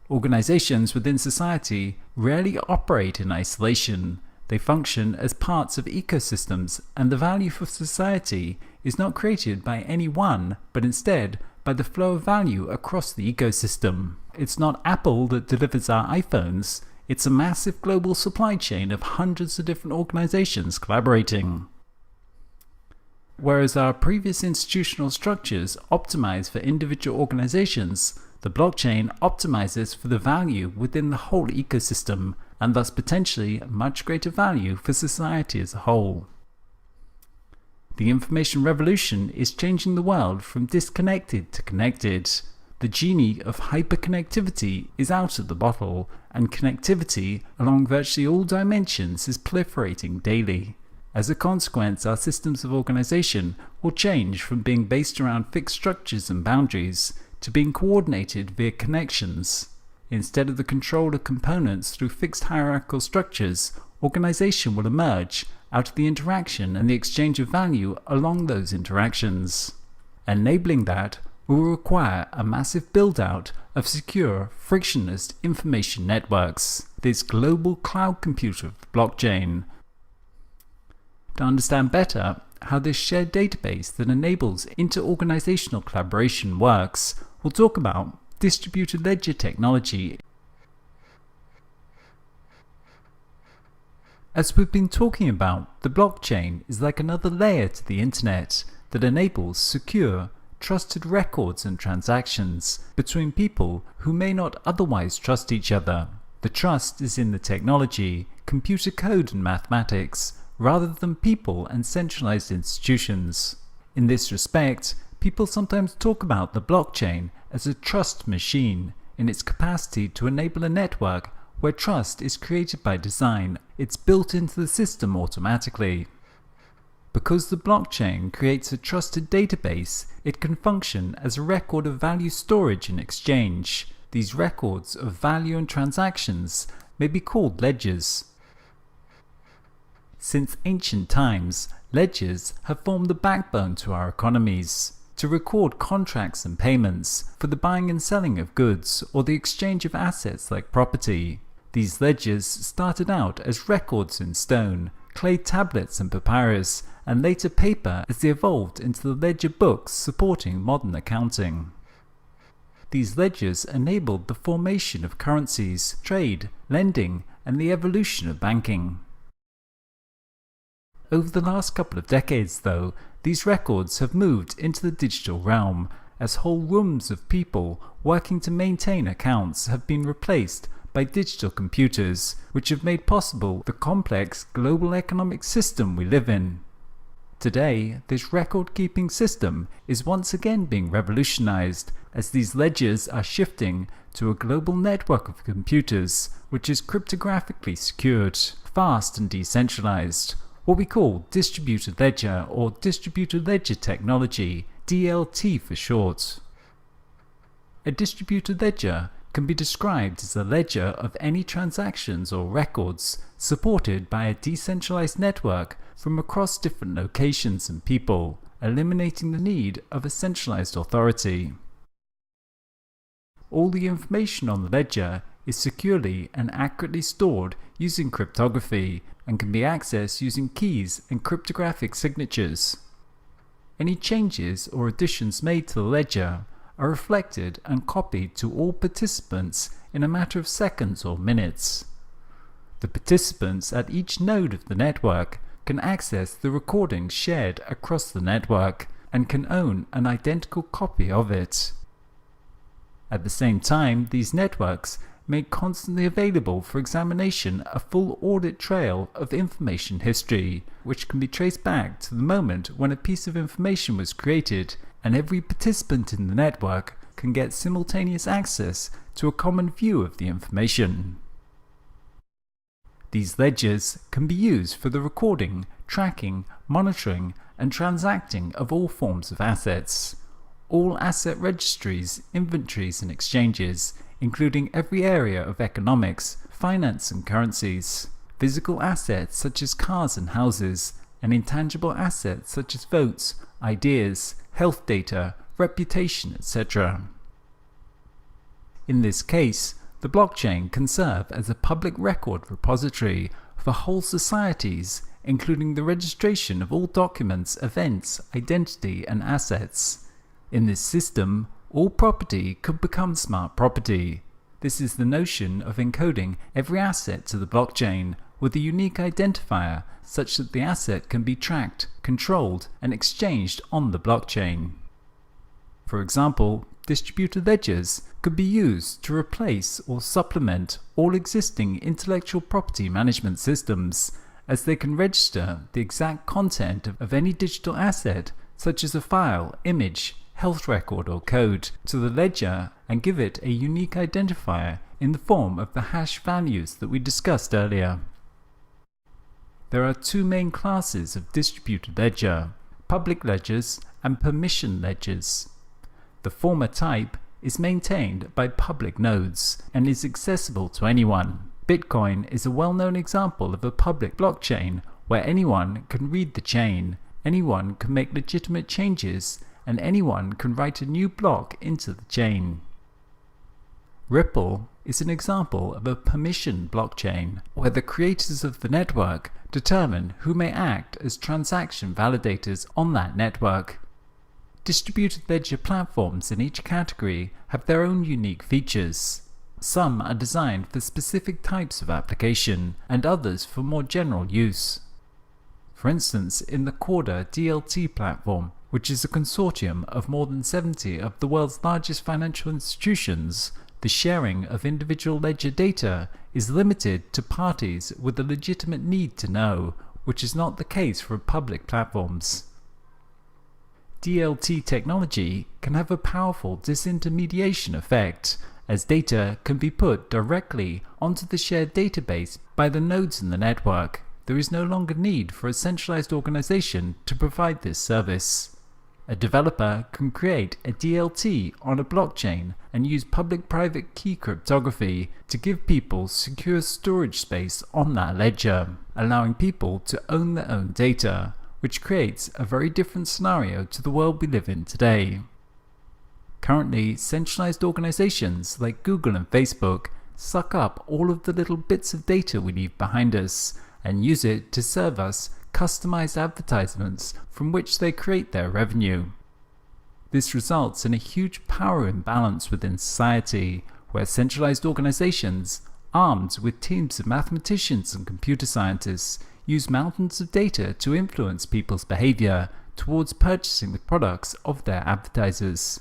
Organizations within society rarely operate in isolation. They function as parts of ecosystems, and the value for society is not created by any one, but instead by the flow of value across the ecosystem. It's not Apple that delivers our iPhones, it's a massive global supply chain of hundreds of different organizations collaborating. Whereas our previous institutional structures optimize for individual organizations, the blockchain optimizes for the value within the whole ecosystem, and thus potentially much greater value for society as a whole. The information revolution is changing the world from disconnected to connected. The genie of hyperconnectivity is out of the bottle, and connectivity along virtually all dimensions is proliferating daily. As a consequence, our systems of organization will change from being based around fixed structures and boundaries to being coordinated via connections. Instead of the control of components through fixed hierarchical structures, organization will emerge out of the interaction and the exchange of value along those interactions. Enabling that will require a massive build-out of secure, frictionless information networks, this global cloud computer of the blockchain. To understand better how this shared database that enables inter-organizational collaboration works, we'll talk about distributed ledger technology. As we've been talking about, the blockchain is like another layer to the internet that enables secure, trusted records and transactions between people who may not otherwise trust each other. The trust is in the technology, computer code and mathematics, rather than people and centralized institutions. In this respect, people sometimes talk about the blockchain as a trust machine in its capacity to enable a network where trust is created by design. It's built into the system automatically. Because the blockchain creates a trusted database, it can function as a record of value storage and exchange. These records of value and transactions may be called ledgers. Since ancient times, ledgers have formed the backbone to our economies, to record contracts and payments for the buying and selling of goods or the exchange of assets like property. These ledgers started out as records in stone, clay tablets and papyrus, and later paper as they evolved into the ledger books supporting modern accounting. These ledgers enabled the formation of currencies, trade, lending, and the evolution of banking. Over the last couple of decades, though, these records have moved into the digital realm, as whole rooms of people working to maintain accounts have been replaced by digital computers, which have made possible the complex global economic system we live in. Today, this record-keeping system is once again being revolutionized, as these ledgers are shifting to a global network of computers, which is cryptographically secured, fast and decentralized, what we call distributed ledger or distributed ledger technology, DLT for short. A distributed ledger can be described as a ledger of any transactions or records supported by a decentralized network from across different locations and people, eliminating the need of a centralized authority. All the information on the ledger is securely and accurately stored using cryptography and can be accessed using keys and cryptographic signatures. Any changes or additions made to the ledger are reflected and copied to all participants in a matter of seconds or minutes. The participants at each node of the network can access the recordings shared across the network and can own an identical copy of it. At the same time, these networks make constantly available for examination a full audit trail of information history, which can be traced back to the moment when a piece of information was created and every participant in the network can get simultaneous access to a common view of the information. These ledgers can be used for the recording, tracking, monitoring, and transacting of all forms of assets. All asset registries, inventories, and exchanges, including every area of economics, finance, and currencies. Physical assets such as cars and houses, and intangible assets such as votes, ideas, health data, reputation, etc. In this case, the blockchain can serve as a public record repository for whole societies, including the registration of all documents, events, identity, and assets. In this system, all property could become smart property. This is the notion of encoding every asset to the blockchain with a unique identifier such that the asset can be tracked, controlled, and exchanged on the blockchain. For example, distributed ledgers could be used to replace or supplement all existing intellectual property management systems, as they can register the exact content of any digital asset, such as a file, image, health record, or code, to the ledger and give it a unique identifier in the form of the hash values that we discussed earlier. There are two main classes of distributed ledger: public ledgers and permission ledgers. The former type is maintained by public nodes and is accessible to anyone. Bitcoin is a well-known example of a public blockchain where anyone can read the chain, anyone can make legitimate changes, and anyone can write a new block into the chain. Ripple is an example of a permission blockchain where the creators of the network determine who may act as transaction validators on that network. Distributed ledger platforms in each category have their own unique features. Some are designed for specific types of application, and others for more general use. For instance, in the Corda DLT platform, which is a consortium of more than 70 of the world's largest financial institutions, the sharing of individual ledger data is limited to parties with a legitimate need to know, which is not the case for public platforms. DLT technology can have a powerful disintermediation effect, as data can be put directly onto the shared database by the nodes in the network. There is no longer need for a centralized organization to provide this service. A developer can create a DLT on a blockchain and use public-private key cryptography to give people secure storage space on that ledger, allowing people to own their own data, which creates a very different scenario to the world we live in today. Currently, centralized organizations like Google and Facebook suck up all of the little bits of data we leave behind us and use it to serve us customized advertisements from which they create their revenue. This results in a huge power imbalance within society, where centralized organizations, armed with teams of mathematicians and computer scientists, use mountains of data to influence people's behavior towards purchasing the products of their advertisers.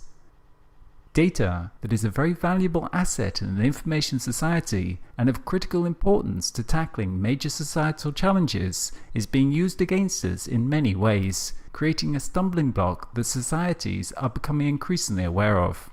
Data that is a very valuable asset in an information society and of critical importance to tackling major societal challenges is being used against us in many ways, creating a stumbling block that societies are becoming increasingly aware of.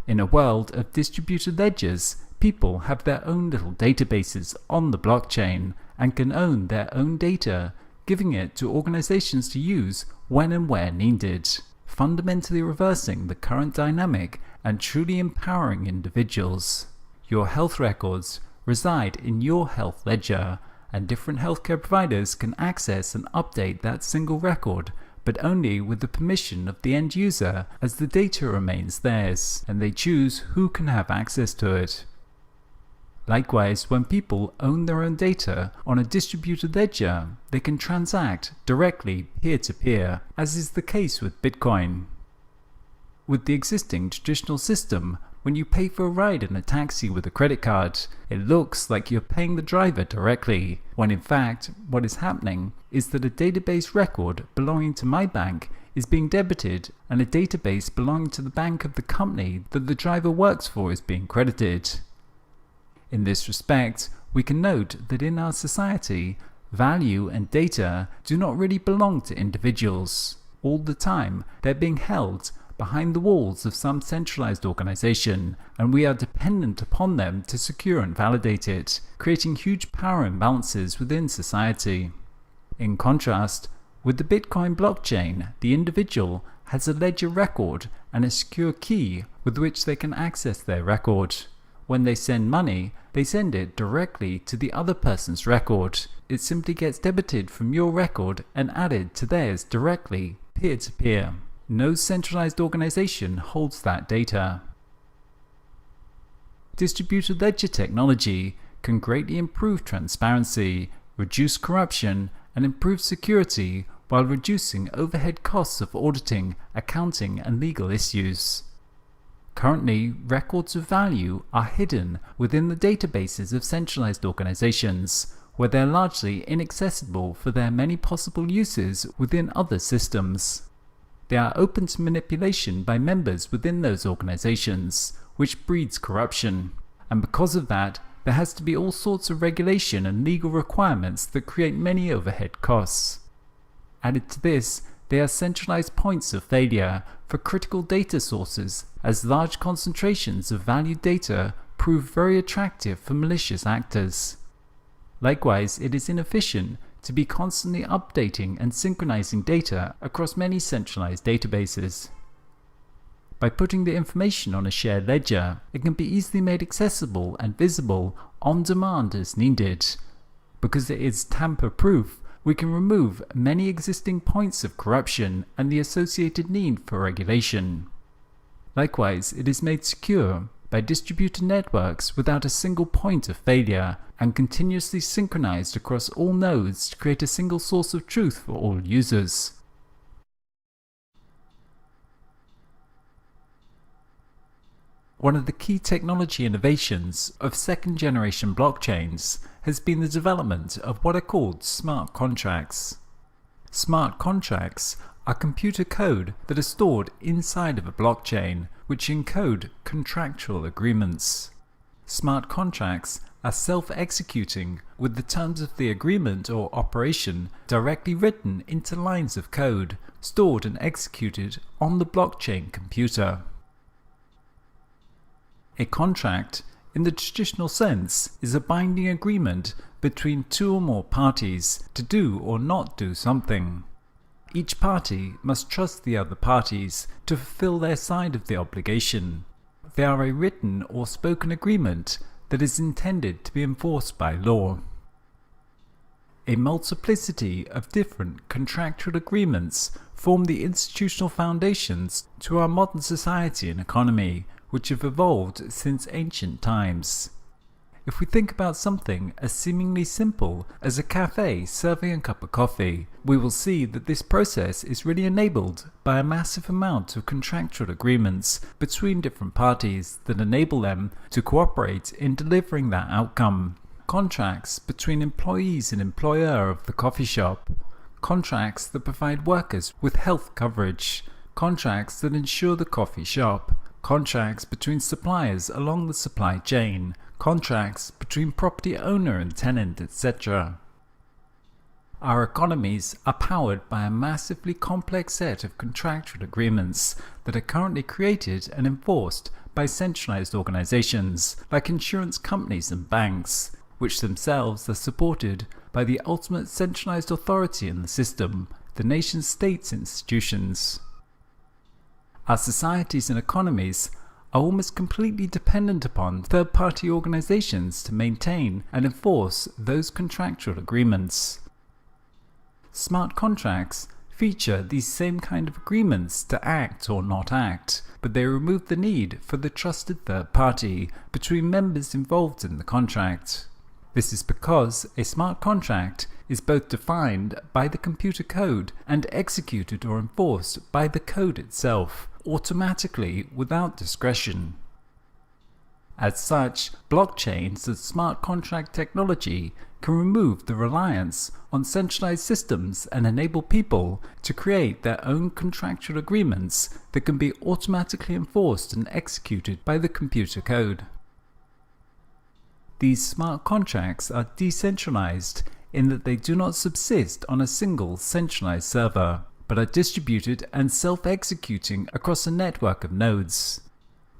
In a world of distributed ledgers, people have their own little databases on the blockchain and can own their own data, giving it to organizations to use when and where needed, fundamentally reversing the current dynamic and truly empowering individuals. Your health records reside in your health ledger, and different healthcare providers can access and update that single record, but only with the permission of the end user, as the data remains theirs, and they choose who can have access to it. Likewise, when people own their own data on a distributed ledger, they can transact directly peer-to-peer, as is the case with Bitcoin. With the existing traditional system, when you pay for a ride in a taxi with a credit card, it looks like you're paying the driver directly, when in fact, what is happening is that a database record belonging to my bank is being debited and a database belonging to the bank of the company that the driver works for is being credited. In this respect, we can note that in our society, value and data do not really belong to individuals. All the time, they're being held behind the walls of some centralized organization, and we are dependent upon them to secure and validate it, creating huge power imbalances within society. In contrast, with the Bitcoin blockchain, the individual has a ledger record and a secure key with which they can access their record. When they send money, they send it directly to the other person's record. It simply gets debited from your record and added to theirs directly, peer-to-peer. No centralized organization holds that data. Distributed ledger technology can greatly improve transparency, reduce corruption, and improve security while reducing overhead costs of auditing, accounting, and legal issues. Currently, records of value are hidden within the databases of centralized organizations, where they're largely inaccessible for their many possible uses within other systems. They are open to manipulation by members within those organizations, which breeds corruption. And because of that, there has to be all sorts of regulation and legal requirements that create many overhead costs. Added to this, they are centralized points of failure for critical data sources, as large concentrations of valued data prove very attractive for malicious actors. Likewise, it is inefficient to be constantly updating and synchronizing data across many centralized databases. By putting the information on a shared ledger, it can be easily made accessible and visible on demand as needed. Because it is tamper-proof, we can remove many existing points of corruption and the associated need for regulation. Likewise, it is made secure by distributed networks without a single point of failure and continuously synchronized across all nodes to create a single source of truth for all users. One of the key technology innovations of second-generation blockchains has been the development of what are called smart contracts. Smart contracts are computer code that are stored inside of a blockchain, which encode contractual agreements. Smart contracts are self-executing, with the terms of the agreement or operation directly written into lines of code, stored and executed on the blockchain computer. A contract, in the traditional sense, is a binding agreement between two or more parties to do or not do something. Each party must trust the other parties to fulfill their side of the obligation. They are a written or spoken agreement that is intended to be enforced by law. A multiplicity of different contractual agreements form the institutional foundations to our modern society and economy, which have evolved since ancient times. If we think about something as seemingly simple as a cafe serving a cup of coffee, we will see that this process is really enabled by a massive amount of contractual agreements between different parties that enable them to cooperate in delivering that outcome. Contracts between employees and employer of the coffee shop, contracts that provide workers with health coverage, contracts that ensure the coffee shop, contracts between suppliers along the supply chain, contracts between property owner and tenant, etc. Our economies are powered by a massively complex set of contractual agreements that are currently created and enforced by centralized organizations like insurance companies and banks, which themselves are supported by the ultimate centralized authority in the system, the nation-state's institutions. Our societies and economies are almost completely dependent upon third-party organizations to maintain and enforce those contractual agreements. Smart contracts feature these same kind of agreements to act or not act, but they remove the need for the trusted third party between members involved in the contract. This is because a smart contract is both defined by the computer code and executed or enforced by the code itself, automatically without discretion. As such, blockchains and smart contract technology can remove the reliance on centralized systems and enable people to create their own contractual agreements that can be automatically enforced and executed by the computer code. These smart contracts are decentralized in that they do not subsist on a single centralized server, but are distributed and self-executing across a network of nodes.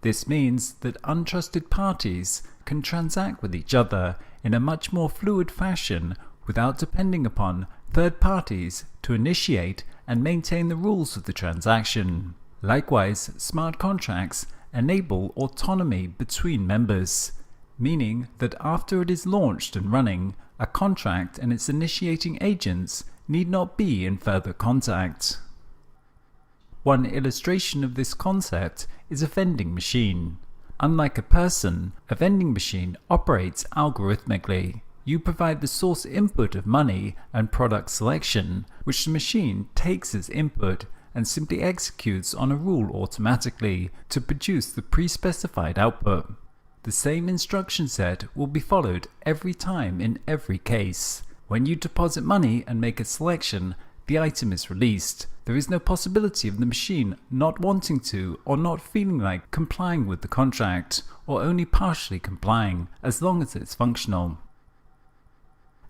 This means that untrusted parties can transact with each other in a much more fluid fashion without depending upon third parties to initiate and maintain the rules of the transaction. Likewise, smart contracts enable autonomy between members, meaning that after it is launched and running, a contract and its initiating agents need not be in further contact. One illustration of this concept is a vending machine. Unlike a person, a vending machine operates algorithmically. You provide the source input of money and product selection, which the machine takes as input and simply executes on a rule automatically to produce the pre-specified output. The same instruction set will be followed every time in every case. When you deposit money and make a selection, the item is released. There is no possibility of the machine not wanting to or not feeling like complying with the contract, or only partially complying, as long as it's functional.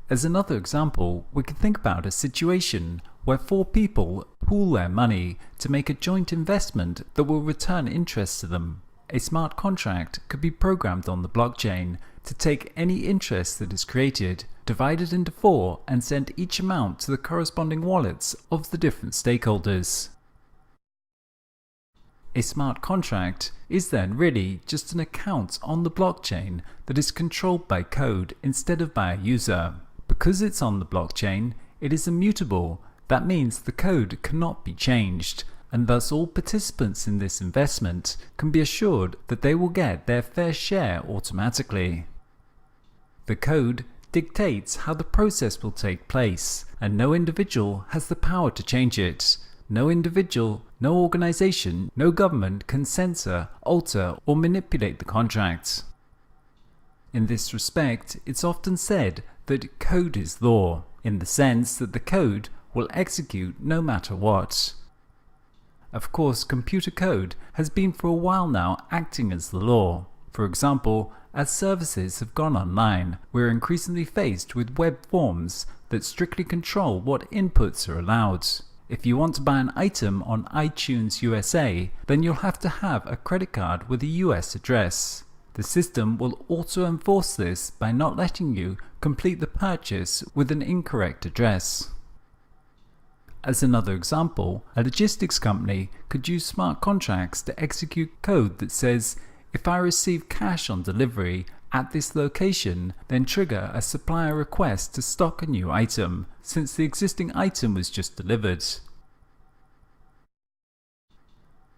As another example, we can think about a situation where 4 people pool their money to make a joint investment that will return interest to them. A smart contract could be programmed on the blockchain to take any interest that is created, divide it into 4, and send each amount to the corresponding wallets of the different stakeholders. A smart contract is then really just an account on the blockchain that is controlled by code instead of by a user. Because it's on the blockchain, it is immutable. That means the code cannot be changed, and thus all participants in this investment can be assured that they will get their fair share automatically. The code dictates how the process will take place, and no individual has the power to change it. No individual, no organization, no government can censor, alter, or manipulate the contract. In this respect, it's often said that code is law, in the sense that the code will execute no matter what. Of course, computer code has been for a while now acting as the law. For example, as services have gone online, we're increasingly faced with web forms that strictly control what inputs are allowed. If you want to buy an item on iTunes USA, then you'll have to have a credit card with a US address. The system will auto-enforce this by not letting you complete the purchase with an incorrect address. As another example, a logistics company could use smart contracts to execute code that says, if I receive cash on delivery at this location, then trigger a supplier request to stock a new item, since the existing item was just delivered.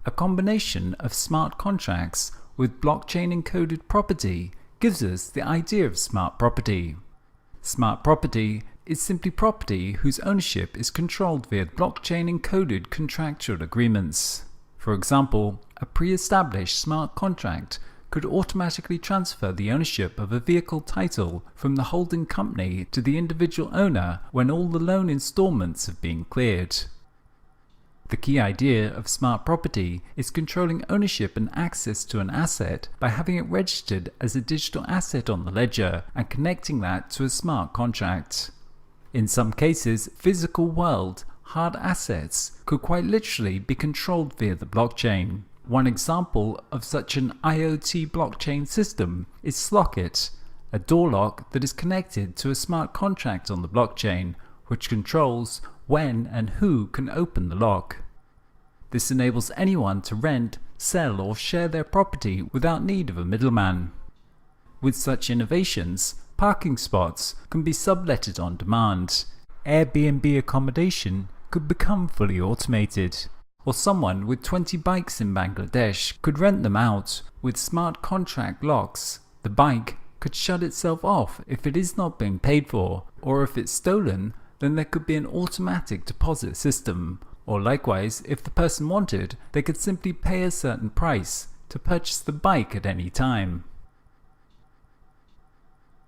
A combination of smart contracts with blockchain encoded property gives us the idea of smart property. Smart property is simply property whose ownership is controlled via blockchain encoded contractual agreements. For example, a pre-established smart contract could automatically transfer the ownership of a vehicle title from the holding company to the individual owner when all the loan installments have been cleared. The key idea of smart property is controlling ownership and access to an asset by having it registered as a digital asset on the ledger and connecting that to a smart contract. In some cases, physical world hard assets could quite literally be controlled via the blockchain. One example of such an IoT blockchain system is Slockit, a door lock that is connected to a smart contract on the blockchain, which controls when and who can open the lock. This enables anyone to rent, sell, or share their property without need of a middleman. With such innovations, parking spots can be subletted on demand. Airbnb accommodation could become fully automated. Or someone with 20 bikes in Bangladesh could rent them out with smart contract locks. The bike could shut itself off if it is not being paid for, or if it's stolen, then there could be an automatic deposit system. Or likewise, if the person wanted, they could simply pay a certain price to purchase the bike at any time.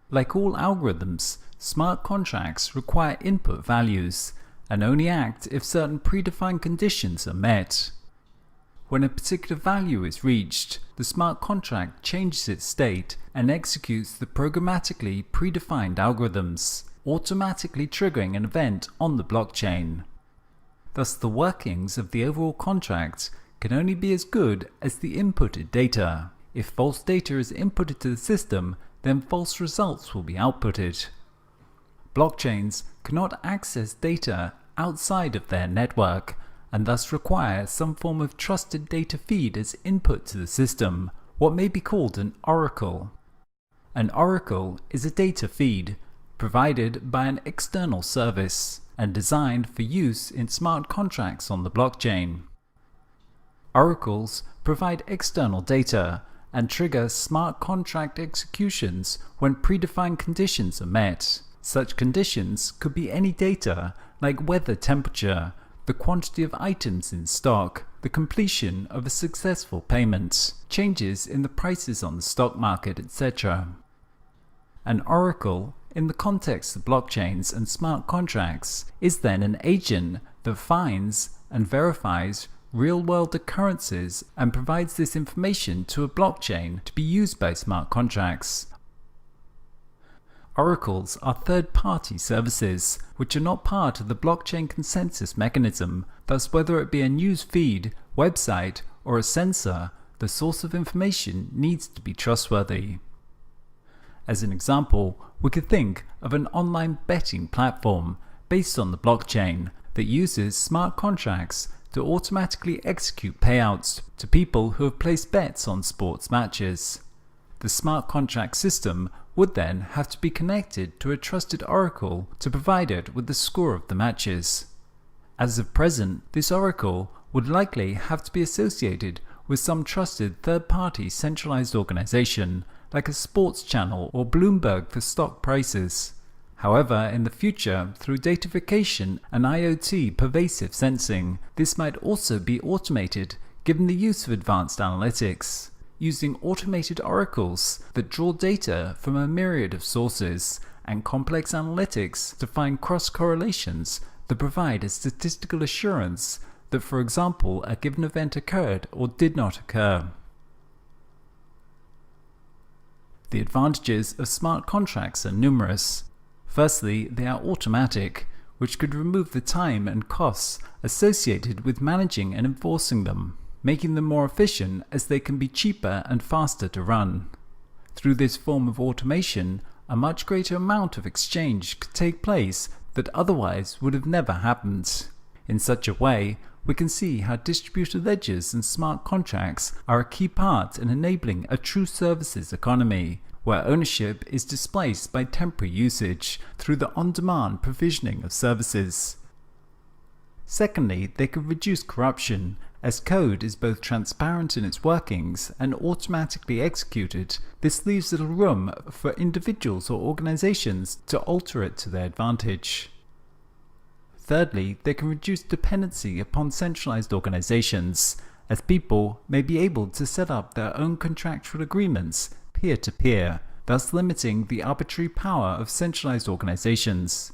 Like all algorithms, smart contracts require input values and only act if certain predefined conditions are met. When a particular value is reached, the smart contract changes its state and executes the programmatically predefined algorithms, automatically triggering an event on the blockchain. Thus, the workings of the overall contract can only be as good as the inputted data. If false data is inputted to the system, then false results will be outputted. Blockchains cannot access data outside of their network, and thus require some form of trusted data feed as input to the system, what may be called an oracle. An oracle is a data feed provided by an external service and designed for use in smart contracts on the blockchain. Oracles provide external data and trigger smart contract executions when predefined conditions are met. Such conditions could be any data like weather temperature, the quantity of items in stock, the completion of a successful payment, changes in the prices on the stock market, etc. An oracle, in the context of blockchains and smart contracts, is then an agent that finds and verifies real-world occurrences and provides this information to a blockchain to be used by smart contracts. Oracles are third-party services which are not part of the blockchain consensus mechanism. Thus, whether it be a news feed, website, or a sensor, the source of information needs to be trustworthy. As an example, we could think of an online betting platform based on the blockchain that uses smart contracts to automatically execute payouts to people who have placed bets on sports matches. The smart contract system would then have to be connected to a trusted oracle to provide it with the score of the matches. As of present, this oracle would likely have to be associated with some trusted third-party centralized organization like a sports channel or Bloomberg for stock prices. However, in the future, through datafication and IoT pervasive sensing, this might also be automated given the use of advanced analytics, using automated oracles that draw data from a myriad of sources and complex analytics to find cross-correlations that provide a statistical assurance that, for example, a given event occurred or did not occur. The advantages of smart contracts are numerous. Firstly, they are automatic, which could remove the time and costs associated with managing and enforcing them, making them more efficient as they can be cheaper and faster to run. Through this form of automation, a much greater amount of exchange could take place that otherwise would have never happened. In such a way, we can see how distributed ledgers and smart contracts are a key part in enabling a true services economy, where ownership is displaced by temporary usage through the on-demand provisioning of services. Secondly, they could reduce corruption, as code is both transparent in its workings and automatically executed. This leaves little room for individuals or organizations to alter it to their advantage. Thirdly, they can reduce dependency upon centralized organizations, as people may be able to set up their own contractual agreements peer-to-peer, thus limiting the arbitrary power of centralized organizations.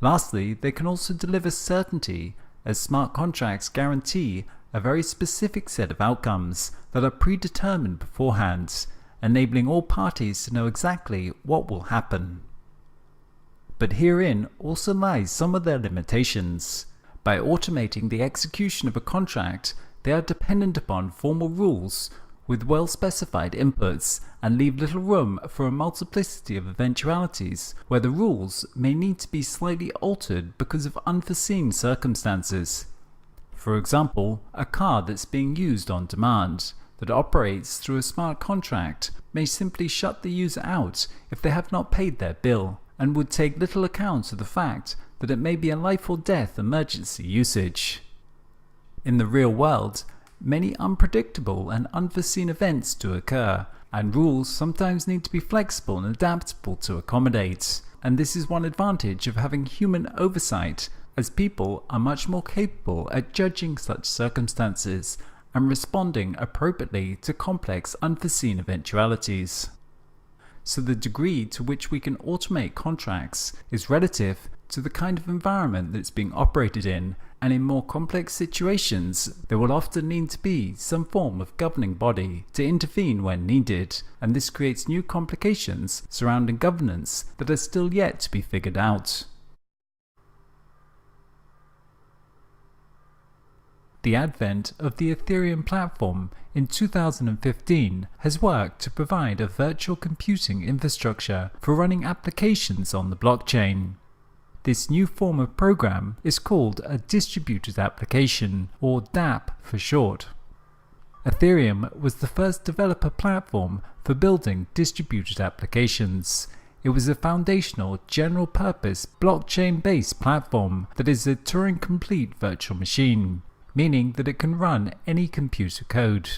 Lastly, they can also deliver certainty, as smart contracts guarantee a very specific set of outcomes that are predetermined beforehand, enabling all parties to know exactly what will happen. But herein also lies some of their limitations. By automating the execution of a contract, they are dependent upon formal rules with well-specified inputs and leave little room for a multiplicity of eventualities where the rules may need to be slightly altered because of unforeseen circumstances. For example, a car that's being used on demand that operates through a smart contract may simply shut the user out if they have not paid their bill, and would take little account of the fact that it may be a life or death emergency usage. In the real world, many unpredictable and unforeseen events do occur, and rules sometimes need to be flexible and adaptable to accommodate. And this is one advantage of having human oversight, as people are much more capable at judging such circumstances and responding appropriately to complex unforeseen eventualities. So the degree to which we can automate contracts is relative to the kind of environment that's being operated in, and in more complex situations there will often need to be some form of governing body to intervene when needed, and this creates new complications surrounding governance that are still yet to be figured out. The advent of the Ethereum platform in 2015 has worked to provide a virtual computing infrastructure for running applications on the blockchain. This new form of program is called a distributed application, or DApp for short. Ethereum was the first developer platform for building distributed applications. It was a foundational, general-purpose, blockchain-based platform that is a Turing-complete virtual machine, meaning that it can run any computer code.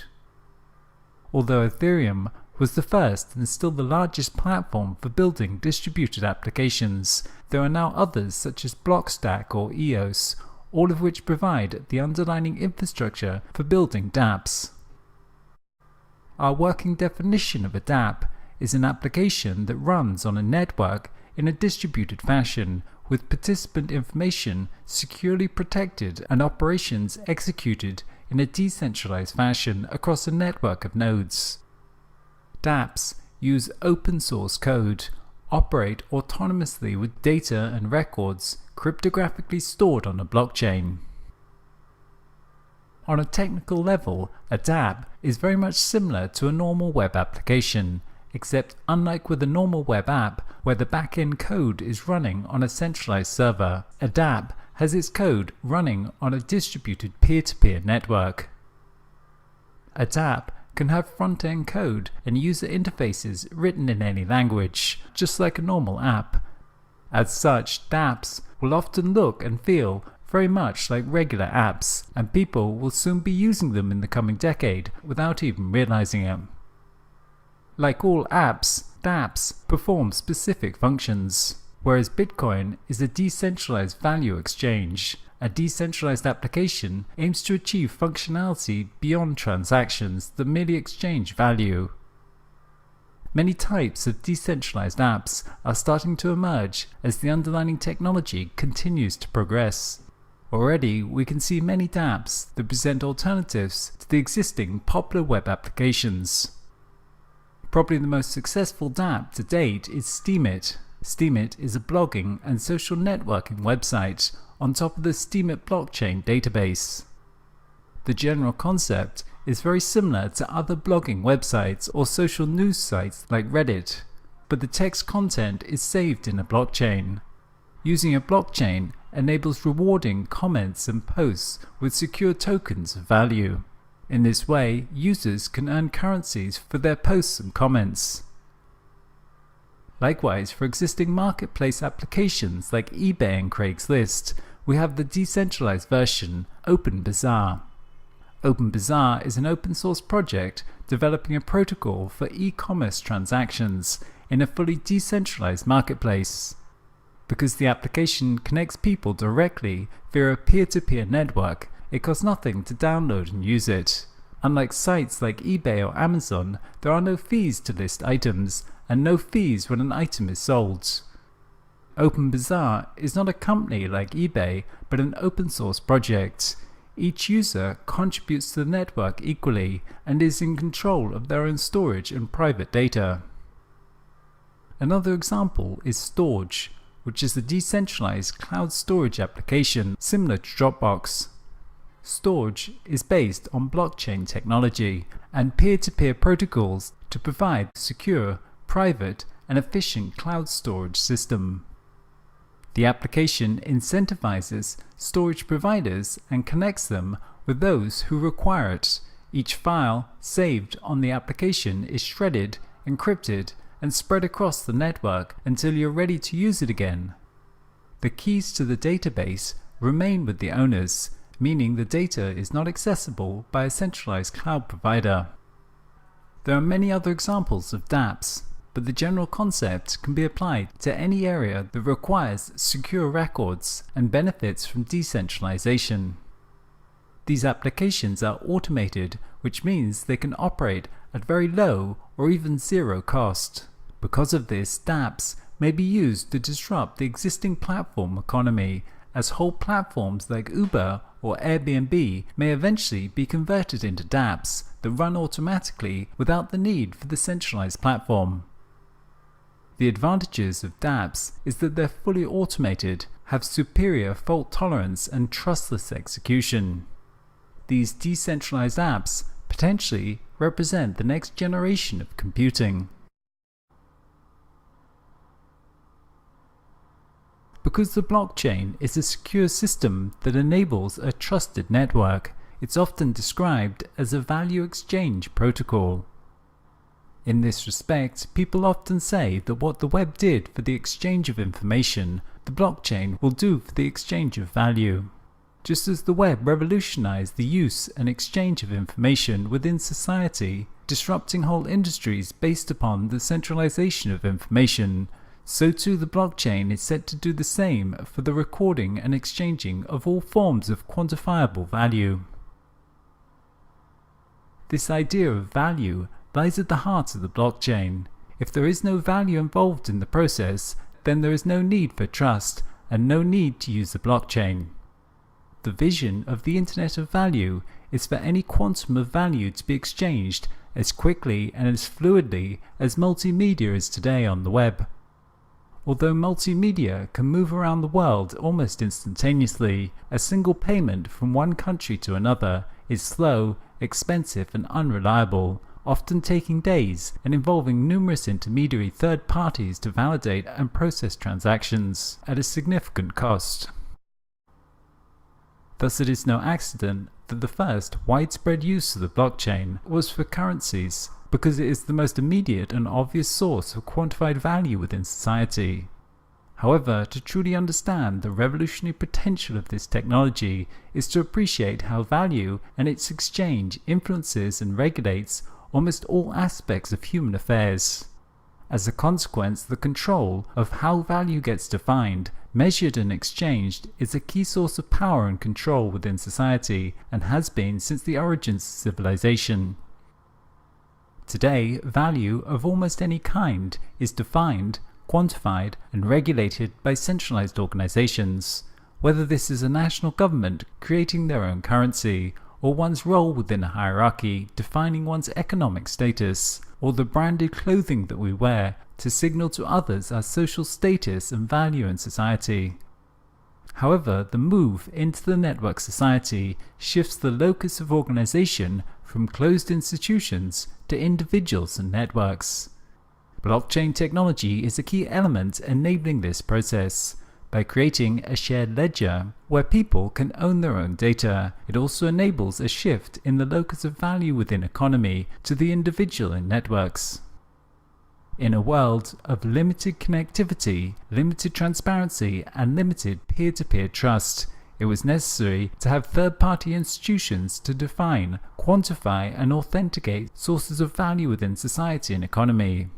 Although Ethereum was the first and still the largest platform for building distributed applications, there are now others such as Blockstack or EOS, all of which provide the underlying infrastructure for building dApps. Our working definition of a dApp is an application that runs on a network in a distributed fashion, with participant information securely protected and operations executed in a decentralized fashion across a network of nodes. dApps use open source code, operate autonomously with data and records cryptographically stored on a blockchain. On a technical level, a dApp is very much similar to a normal web application, except unlike with a normal web app where the back-end code is running on a centralized server, a dApp has its code running on a distributed peer-to-peer network. A dApp can have front-end code and user interfaces written in any language, just like a normal app. As such, dApps will often look and feel very much like regular apps, and people will soon be using them in the coming decade without even realizing it. Like all apps, dApps perform specific functions, whereas Bitcoin is a decentralized value exchange. A decentralized application aims to achieve functionality beyond transactions that merely exchange value. Many types of decentralized apps are starting to emerge as the underlying technology continues to progress. Already, we can see many dApps that present alternatives to the existing popular web applications. Probably the most successful dApp to date is Steemit. Steemit is a blogging and social networking website on top of the Steemit blockchain database. The general concept is very similar to other blogging websites or social news sites like Reddit, but the text content is saved in a blockchain. Using a blockchain enables rewarding comments and posts with secure tokens of value. In this way, users can earn currencies for their posts and comments. Likewise, for existing marketplace applications like eBay and Craigslist, we have the decentralized version, OpenBazaar. OpenBazaar is an open source project developing a protocol for e-commerce transactions in a fully decentralized marketplace. Because the application connects people directly via a peer-to-peer network, it costs nothing to download and use it. Unlike sites like eBay or Amazon, there are no fees to list items, and no fees when an item is sold. OpenBazaar is not a company like eBay, but an open source project. Each user contributes to the network equally and is in control of their own storage and private data. Another example is Storj, which is a decentralized cloud storage application similar to Dropbox. Storj is based on blockchain technology and peer-to-peer protocols to provide a secure, private, and efficient cloud storage system. The application incentivizes storage providers and connects them with those who require it. Each file saved on the application is shredded, encrypted, and spread across the network until you're ready to use it again. The keys to the database remain with the owners, meaning the data is not accessible by a centralized cloud provider. There are many other examples of dApps, but the general concept can be applied to any area that requires secure records and benefits from decentralization. These applications are automated, which means they can operate at very low or even zero cost. Because of this, dApps may be used to disrupt the existing platform economy, as whole platforms like Uber or Airbnb may eventually be converted into dApps that run automatically without the need for the centralized platform. The advantages of dApps is that they're fully automated, have superior fault tolerance and trustless execution. these decentralized apps potentially represent the next generation of computing. Because the blockchain is a secure system that enables a trusted network, it's often described as a value exchange protocol. In this respect, people often say that what the web did for the exchange of information, the blockchain will do for the exchange of value. Just as the web revolutionized the use and exchange of information within society, disrupting whole industries based upon the centralization of information, so too the blockchain is set to do the same for the recording and exchanging of all forms of quantifiable value. This idea of value lies at the heart of the blockchain. If there is no value involved in the process, then there is no need for trust and no need to use the blockchain. The vision of the Internet of Value is for any quantum of value to be exchanged as quickly and as fluidly as multimedia is today on the web. Although multimedia can move around the world almost instantaneously, a single payment from one country to another is slow, expensive and unreliable, often taking days and involving numerous intermediary third parties to validate and process transactions at a significant cost. Thus it is no accident that the first widespread use of the blockchain was for currencies, because it is the most immediate and obvious source of quantified value within society. However, to truly understand the revolutionary potential of this technology is to appreciate how value and its exchange influences and regulates almost all aspects of human affairs. As a consequence, the control of how value gets defined, measured and exchanged is a key source of power and control within society and has been since the origins of civilization. Today, value of almost any kind is defined, quantified and regulated by centralized organizations, whether this is a national government creating their own currency, or one's role within a hierarchy defining one's economic status, or the branded clothing that we wear to signal to others our social status and value in society. However, the move into the network society shifts the locus of organization from closed institutions to individuals and networks. Blockchain technology is a key element enabling this process. By creating a shared ledger where people can own their own data, it also enables a shift in the locus of value within economy to the individual in networks. In a world of limited connectivity, limited transparency, and limited peer-to-peer trust, it was necessary to have third-party institutions to define, quantify, and authenticate sources of value within society and economy.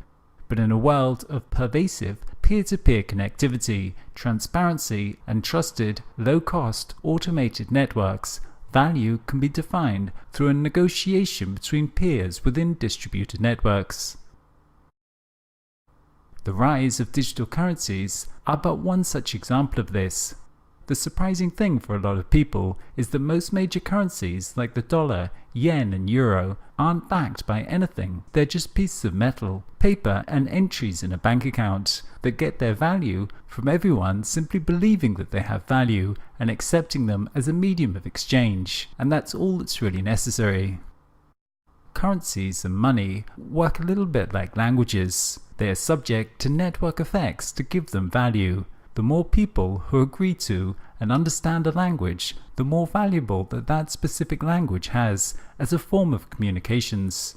But in a world of pervasive peer-to-peer connectivity, transparency, and trusted, low-cost, automated networks, value can be defined through a negotiation between peers within distributed networks. The rise of digital currencies are but one such example of this. The surprising thing for a lot of people is that most major currencies like the dollar, yen and euro aren't backed by anything. They're just pieces of metal, paper and entries in a bank account that get their value from everyone simply believing that they have value and accepting them as a medium of exchange, and that's all that's really necessary. Currencies and money work a little bit like languages. They are subject to network effects to give them value. The more people who agree to and understand a language, the more valuable that specific language has as a form of communications.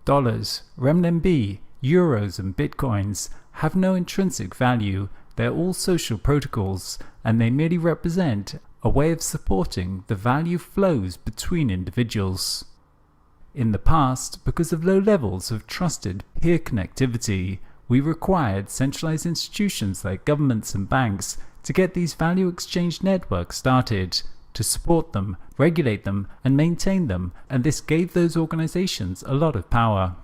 Dollars, renminbi, euros and bitcoins have no intrinsic value. They're all social protocols, and they merely represent a way of supporting the value flows between individuals. In the past, because of low levels of trusted peer connectivity, we required centralized institutions like governments and banks to get these value exchange networks started, to support them, regulate them, and maintain them, and this gave those organizations a lot of power.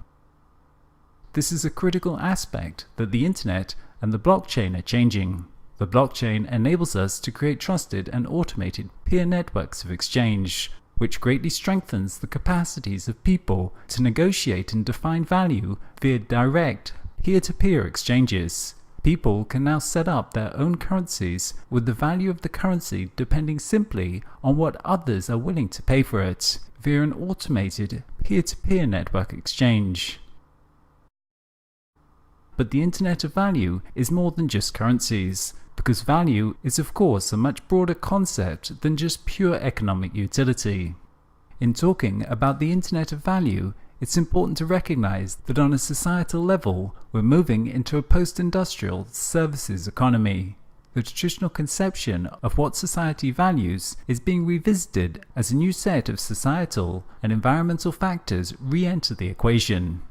This is a critical aspect that the internet and the blockchain are changing. The blockchain enables us to create trusted and automated peer networks of exchange, which greatly strengthens the capacities of people to negotiate and define value via direct peer-to-peer exchanges. People can now set up their own currencies with the value of the currency depending simply on what others are willing to pay for it via an automated peer-to-peer network exchange. But the Internet of Value is more than just currencies, because value is of course a much broader concept than just pure economic utility. In talking about the Internet of Value, it's important to recognize that on a societal level, we're moving into a post-industrial services economy. The traditional conception of what society values is being revisited as a new set of societal and environmental factors re-enter the equation.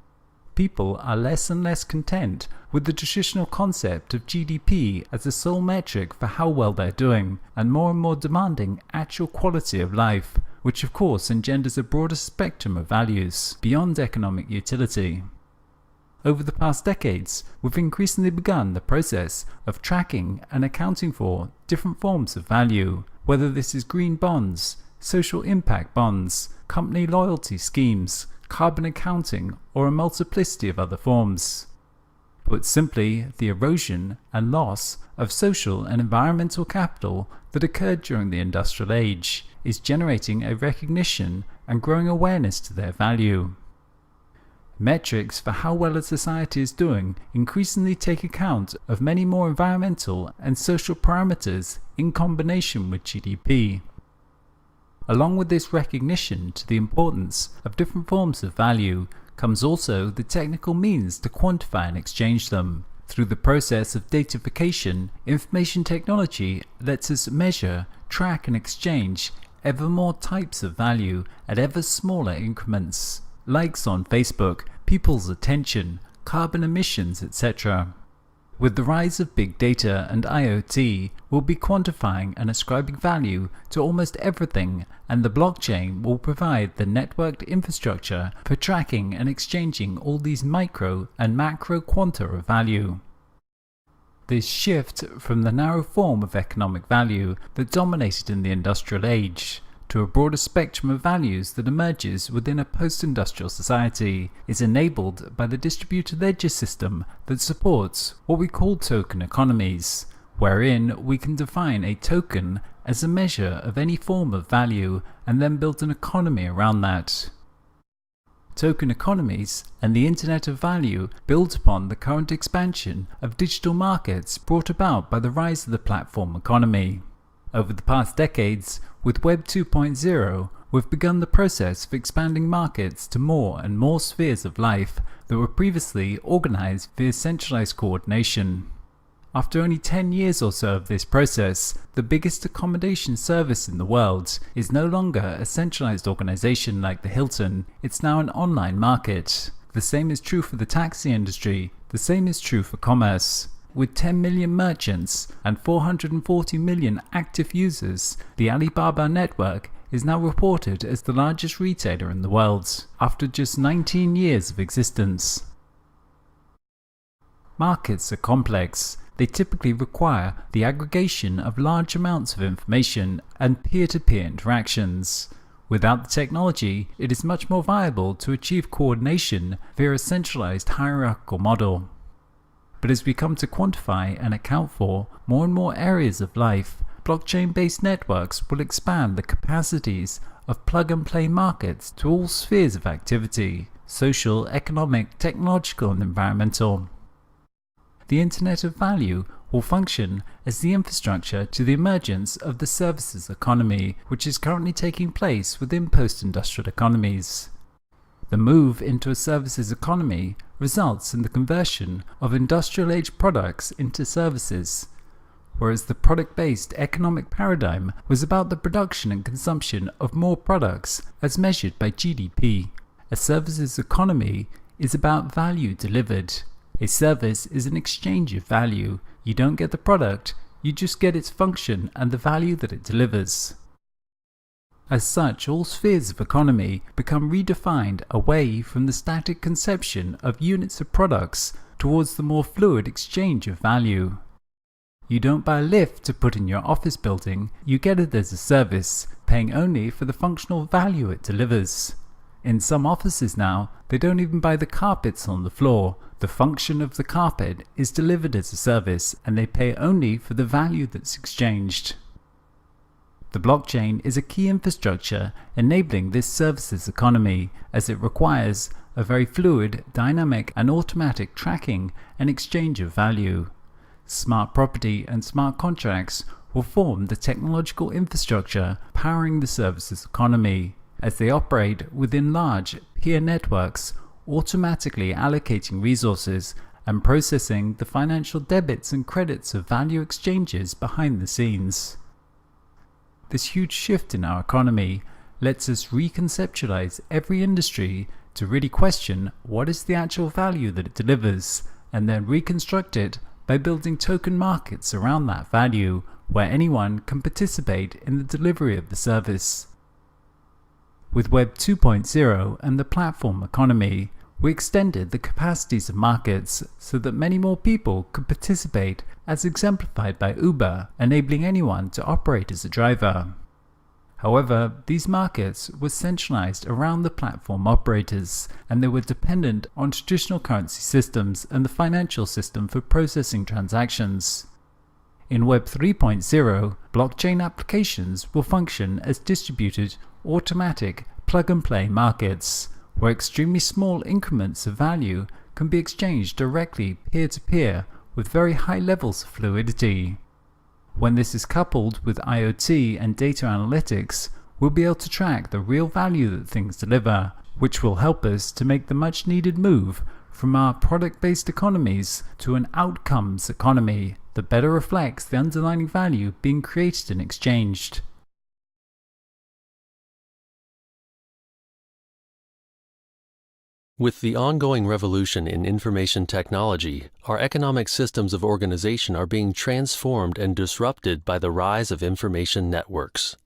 People are less and less content with the traditional concept of GDP as the sole metric for how well they're doing, and more demanding actual quality of life, which of course engenders a broader spectrum of values beyond economic utility. Over the past decades, we've increasingly begun the process of tracking and accounting for different forms of value, whether this is green bonds, social impact bonds, company loyalty schemes, carbon accounting, or a multiplicity of other forms. Put simply, the erosion and loss of social and environmental capital that occurred during the industrial age is generating a recognition and growing awareness to their value. Metrics for how well a society is doing increasingly take account of many more environmental and social parameters in combination with GDP. Along with this recognition to the importance of different forms of value comes also the technical means to quantify and exchange them. Through the process of datafication, information technology lets us measure, track and exchange ever more types of value at ever smaller increments. Likes on Facebook, people's attention, carbon emissions, etc. With the rise of big data and IoT, we'll be quantifying and ascribing value to almost everything, and the blockchain will provide the networked infrastructure for tracking and exchanging all these micro and macro quanta of value. This shift from the narrow form of economic value that dominated in the industrial age to a broader spectrum of values that emerges within a post-industrial society is enabled by the distributed ledger system that supports what we call token economies, wherein we can define a token as a measure of any form of value and then build an economy around that. Token economies and the Internet of Value build upon the current expansion of digital markets brought about by the rise of the platform economy. Over the past decades, with Web 2.0, we've begun the process of expanding markets to more and more spheres of life that were previously organized via centralized coordination. After only 10 years or so of this process, the biggest accommodation service in the world is no longer a centralized organization like the Hilton, it's now an online market. The same is true for the taxi industry, the same is true for commerce. With 10 million merchants and 440 million active users, the Alibaba network is now reported as the largest retailer in the world, after just 19 years of existence. Markets are complex. They typically require the aggregation of large amounts of information and peer-to-peer interactions. Without the technology, it is much more viable to achieve coordination via a centralized hierarchical model. But as we come to quantify and account for more and more areas of life, blockchain-based networks will expand the capacities of plug-and-play markets to all spheres of activity: social, economic, technological, and environmental. The Internet of Value will function as the infrastructure to the emergence of the services economy, which is currently taking place within post-industrial economies. The move into a services economy results in the conversion of industrial age products into services, whereas the product-based economic paradigm was about the production and consumption of more products as measured by GDP. A services economy is about value delivered. A service is an exchange of value. You don't get the product, you just get its function and the value that it delivers. As such, all spheres of economy become redefined away from the static conception of units of products towards the more fluid exchange of value. You don't buy a lift to put in your office building, you get it as a service, paying only for the functional value it delivers. In some offices now, they don't even buy the carpets on the floor. The function of the carpet is delivered as a service, and they pay only for the value that's exchanged. The blockchain is a key infrastructure enabling this services economy, as it requires a very fluid, dynamic and automatic tracking and exchange of value. Smart property and smart contracts will form the technological infrastructure powering the services economy, as they operate within large peer networks, automatically allocating resources and processing the financial debits and credits of value exchanges behind the scenes. This huge shift in our economy lets us reconceptualize every industry to really question what is the actual value that it delivers, and then reconstruct it by building token markets around that value, where anyone can participate in the delivery of the service. With Web 2.0 and the platform economy, we extended the capacities of markets so that many more people could participate, as exemplified by Uber, enabling anyone to operate as a driver. However, these markets were centralized around the platform operators, and they were dependent on traditional currency systems and the financial system for processing transactions. In Web 3.0, blockchain applications will function as distributed, automatic, plug-and-play markets, where extremely small increments of value can be exchanged directly peer-to-peer with very high levels of fluidity. When this is coupled with IoT and data analytics, we'll be able to track the real value that things deliver, which will help us to make the much needed move from our product-based economies to an outcomes economy that better reflects the underlying value being created and exchanged. With the ongoing revolution in information technology, our economic systems of organization are being transformed and disrupted by the rise of information networks.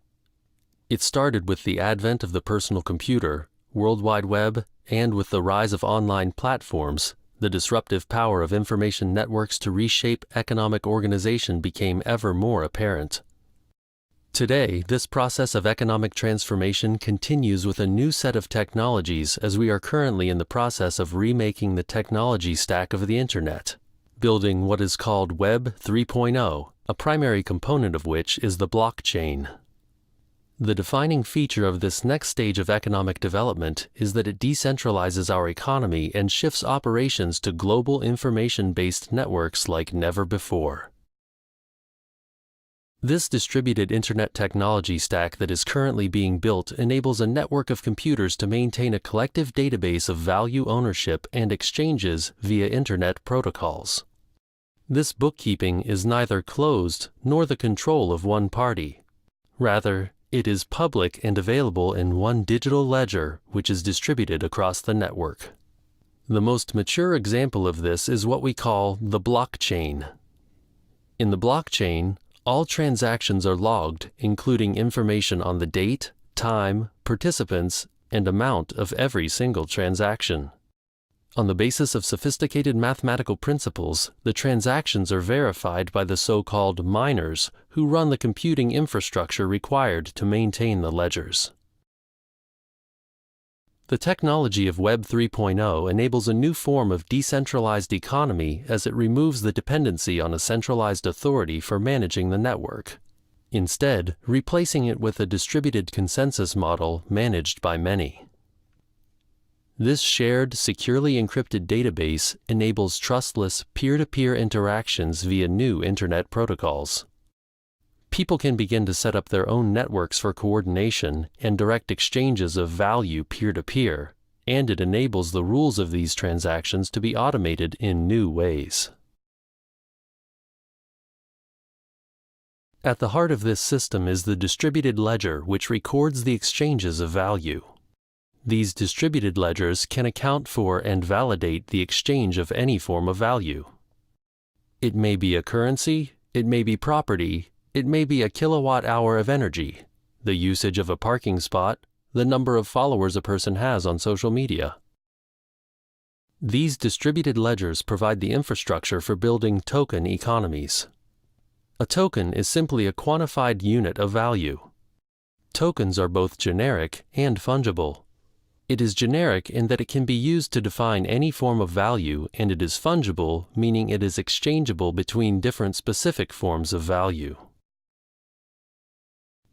It started with the advent of the personal computer, World Wide Web, and with the rise of online platforms, the disruptive power of information networks to reshape economic organization became ever more apparent. Today, this process of economic transformation continues with a new set of technologies, as we are currently in the process of remaking the technology stack of the Internet, building what is called Web 3.0, a primary component of which is the blockchain. The defining feature of this next stage of economic development is that it decentralizes our economy and shifts operations to global information-based networks like never before. This distributed Internet technology stack that is currently being built enables a network of computers to maintain a collective database of value ownership and exchanges via Internet protocols. This bookkeeping is neither closed nor the control of one party. Rather, it is public and available in one digital ledger, which is distributed across the network. The most mature example of this is what we call the blockchain. In the blockchain, all transactions are logged, including information on the date, time, participants, and amount of every single transaction. On the basis of sophisticated mathematical principles, the transactions are verified by the so-called miners who run the computing infrastructure required to maintain the ledgers. The technology of Web 3.0 enables a new form of decentralized economy, as it removes the dependency on a centralized authority for managing the network, instead replacing it with a distributed consensus model managed by many. This shared, securely encrypted database enables trustless, peer-to-peer interactions via new Internet protocols. People can begin to set up their own networks for coordination and direct exchanges of value peer-to-peer, and it enables the rules of these transactions to be automated in new ways. At the heart of this system is the distributed ledger, which records the exchanges of value. These distributed ledgers can account for and validate the exchange of any form of value. It may be a currency, it may be property, it may be a kilowatt hour of energy, the usage of a parking spot, the number of followers a person has on social media. These distributed ledgers provide the infrastructure for building token economies. A token is simply a quantified unit of value. Tokens are both generic and fungible. It is generic in that it can be used to define any form of value, and it is fungible, meaning it is exchangeable between different specific forms of value.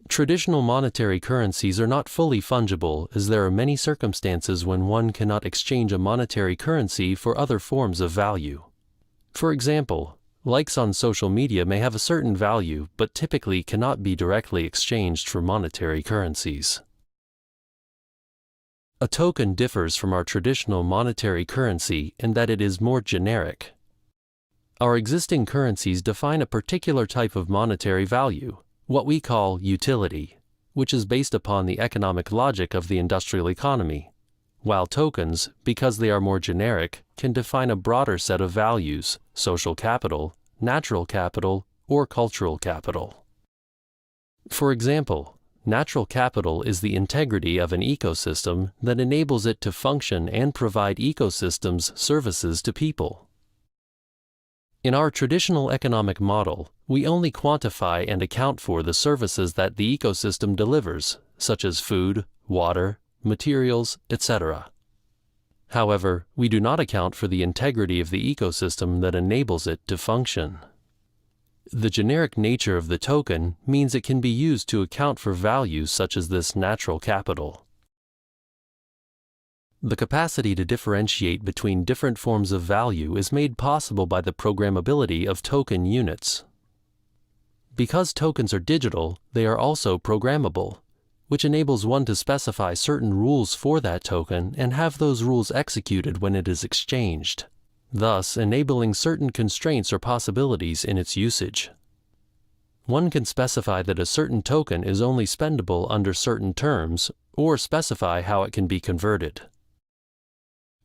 Traditional monetary currencies are not fully fungible, as there are many circumstances when one cannot exchange a monetary currency for other forms of value. For example, likes on social media may have a certain value, but typically cannot be directly exchanged for monetary currencies. A token differs from our traditional monetary currency in that it is more generic. Our existing currencies define a particular type of monetary value, what we call utility, which is based upon the economic logic of the industrial economy, while tokens, because they are more generic, can define a broader set of values, social capital, natural capital, or cultural capital. For example, natural capital is the integrity of an ecosystem that enables it to function and provide ecosystems services to people. In our traditional economic model, we only quantify and account for the services that the ecosystem delivers, such as food, water, materials, etc. However, we do not account for the integrity of the ecosystem that enables it to function. The generic nature of the token means it can be used to account for values such as this natural capital. The capacity to differentiate between different forms of value is made possible by the programmability of token units. Because tokens are digital, they are also programmable, which enables one to specify certain rules for that token and have those rules executed when it is exchanged, thus enabling certain constraints or possibilities in its usage. One can specify that a certain token is only spendable under certain terms, or specify how it can be converted.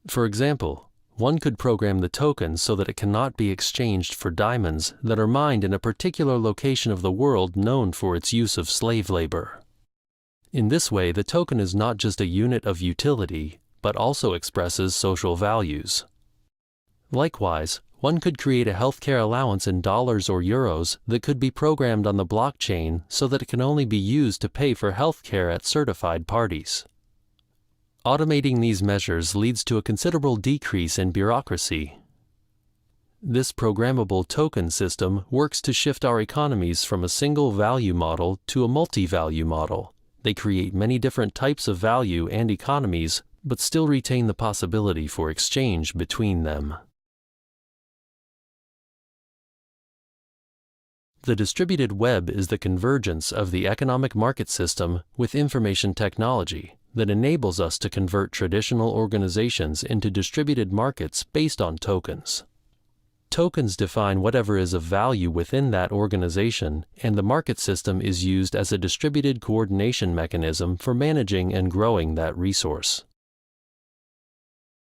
For example, one could program the token so that it cannot be exchanged for diamonds that are mined in a particular location of the world known for its use of slave labor. In this way, the token is not just a unit of utility, but also expresses social values. Likewise, one could create a healthcare allowance in dollars or euros that could be programmed on the blockchain so that it can only be used to pay for healthcare at certified parties. Automating these measures leads to a considerable decrease in bureaucracy. This programmable token system works to shift our economies from a single value model to a multi-value model. They create many different types of value and economies, but still retain the possibility for exchange between them. The distributed web is the convergence of the economic market system with information technology that enables us to convert traditional organizations into distributed markets based on tokens. Tokens define whatever is of value within that organization, and the market system is used as a distributed coordination mechanism for managing and growing that resource.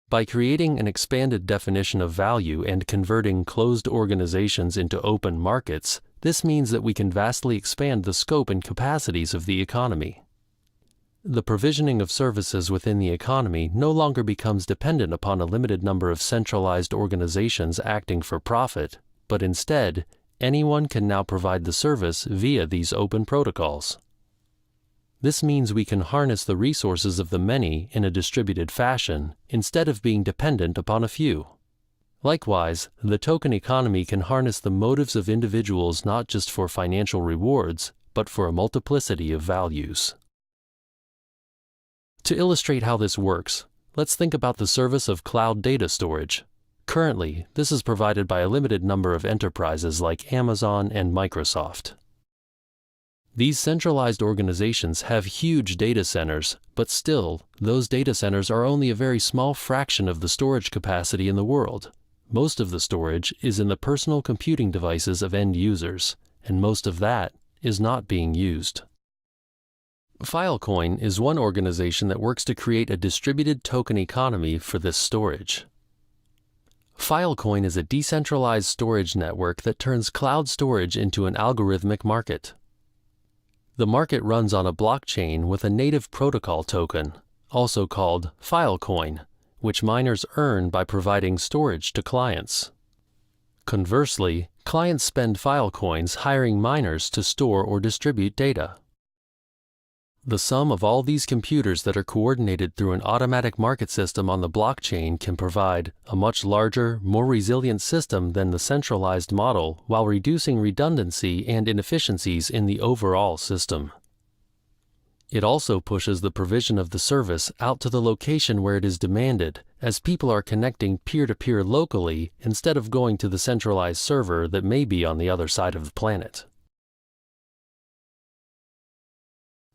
By creating an expanded definition of value and converting closed organizations into open markets, this means that we can vastly expand the scope and capacities of the economy. The provisioning of services within the economy no longer becomes dependent upon a limited number of centralized organizations acting for profit, but instead, anyone can now provide the service via these open protocols. This means we can harness the resources of the many in a distributed fashion instead of being dependent upon a few. Likewise, the token economy can harness the motives of individuals not just for financial rewards, but for a multiplicity of values. To illustrate how this works, let's think about the service of cloud data storage. Currently, this is provided by a limited number of enterprises like Amazon and Microsoft. These centralized organizations have huge data centers, but still, those data centers are only a very small fraction of the storage capacity in the world. Most of the storage is in the personal computing devices of end users, and most of that is not being used. Filecoin is one organization that works to create a distributed token economy for this storage. Filecoin is a decentralized storage network that turns cloud storage into an algorithmic market. The market runs on a blockchain with a native protocol token, also called Filecoin, which miners earn by providing storage to clients. Conversely, clients spend Filecoins hiring miners to store or distribute data. The sum of all these computers that are coordinated through an automatic market system on the blockchain can provide a much larger, more resilient system than the centralized model while reducing redundancy and inefficiencies in the overall system. It also pushes the provision of the service out to the location where it is demanded, as people are connecting peer-to-peer locally instead of going to the centralized server that may be on the other side of the planet.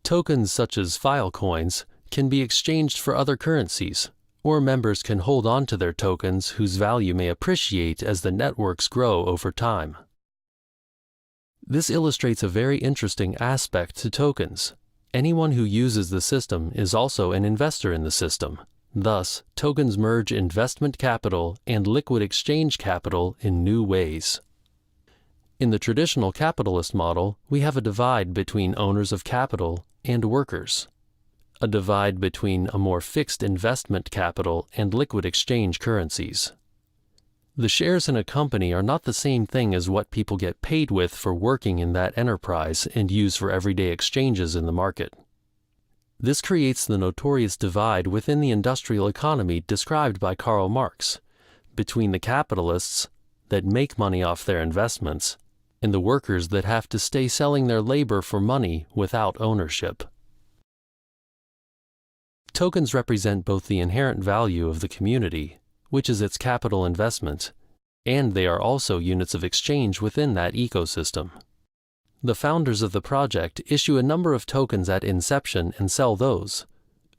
Tokens such as Filecoins can be exchanged for other currencies, or members can hold on to their tokens whose value may appreciate as the networks grow over time. This illustrates a very interesting aspect to tokens. Anyone who uses the system is also an investor in the system. Thus, tokens merge investment capital and liquid exchange capital in new ways. In the traditional capitalist model, we have a divide between owners of capital and workers, a divide between a more fixed investment capital and liquid exchange currencies. The shares in a company are not the same thing as what people get paid with for working in that enterprise and use for everyday exchanges in the market. This creates the notorious divide within the industrial economy described by Karl Marx, between the capitalists that make money off their investments and the workers that have to stay selling their labor for money without ownership. Tokens represent both the inherent value of the community, which is its capital investment, and they are also units of exchange within that ecosystem. The founders of the project issue a number of tokens at inception and sell those.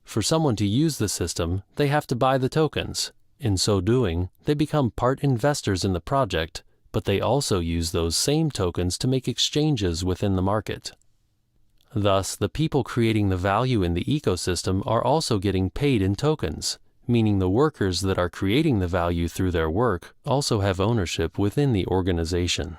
For someone to use the system, they have to buy the tokens. In so doing, they become part investors in the project, but they also use those same tokens to make exchanges within the market. Thus, the people creating the value in the ecosystem are also getting paid in tokens, meaning the workers that are creating the value through their work also have ownership within the organization.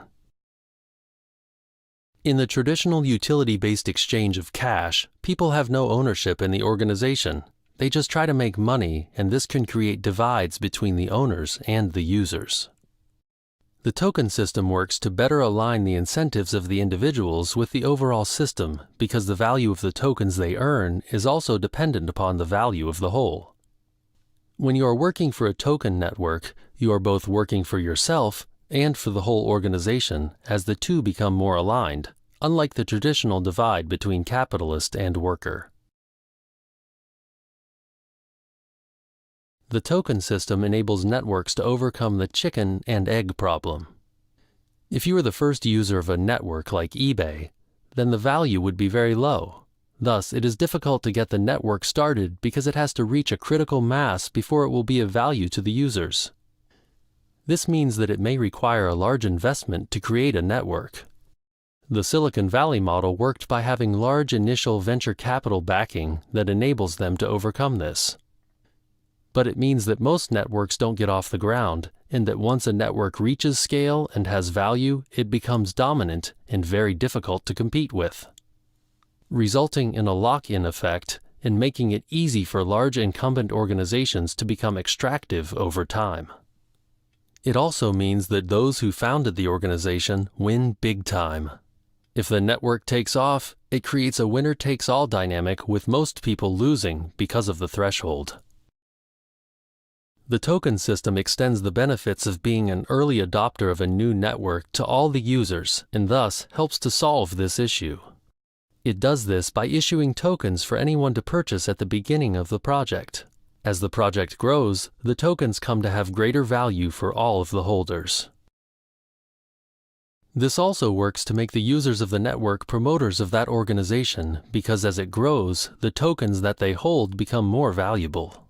In the traditional utility-based exchange of cash, people have no ownership in the organization. They just try to make money, and this can create divides between the owners and the users. The token system works to better align the incentives of the individuals with the overall system because the value of the tokens they earn is also dependent upon the value of the whole. When you are working for a token network, you are both working for yourself and for the whole organization as the two become more aligned, unlike the traditional divide between capitalist and worker. The token system enables networks to overcome the chicken and egg problem. If you are the first user of a network like eBay, then the value would be very low. Thus, it is difficult to get the network started because it has to reach a critical mass before it will be of value to the users. This means that it may require a large investment to create a network. The Silicon Valley model worked by having large initial venture capital backing that enables them to overcome this. But it means that most networks don't get off the ground, and that once a network reaches scale and has value, it becomes dominant and very difficult to compete with, resulting in a lock-in effect and making it easy for large incumbent organizations to become extractive over time. It also means that those who founded the organization win big time. If the network takes off, it creates a winner-takes-all dynamic with most people losing because of the threshold. The token system extends the benefits of being an early adopter of a new network to all the users and thus helps to solve this issue. It does this by issuing tokens for anyone to purchase at the beginning of the project. As the project grows, the tokens come to have greater value for all of the holders. This also works to make the users of the network promoters of that organization because as it grows, the tokens that they hold become more valuable.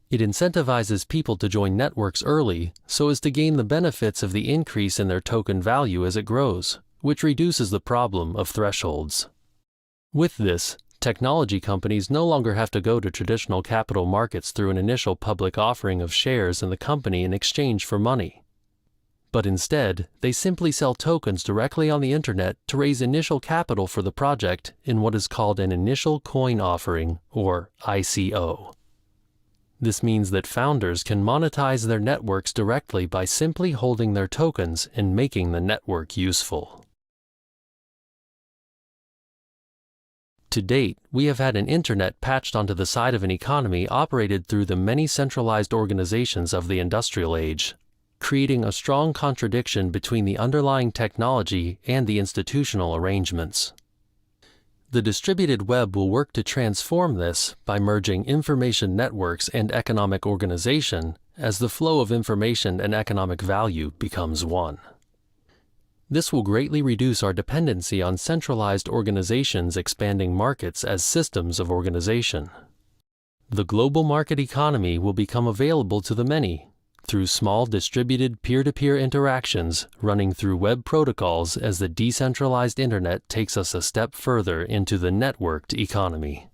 It incentivizes people to join networks early so as to gain the benefits of the increase in their token value as it grows, which reduces the problem of thresholds. With this, technology companies no longer have to go to traditional capital markets through an initial public offering of shares in the company in exchange for money. But instead, they simply sell tokens directly on the internet to raise initial capital for the project in what is called an initial coin offering, or ICO. This means that founders can monetize their networks directly by simply holding their tokens and making the network useful. To date, we have had an internet patched onto the side of an economy operated through the many centralized organizations of the industrial age, creating a strong contradiction between the underlying technology and the institutional arrangements. The distributed web will work to transform this by merging information networks and economic organization as the flow of information and economic value becomes one. This will greatly reduce our dependency on centralized organizations expanding markets as systems of organization. The global market economy will become available to the many through small distributed peer-to-peer interactions running through web protocols as the decentralized internet takes us a step further into the networked economy.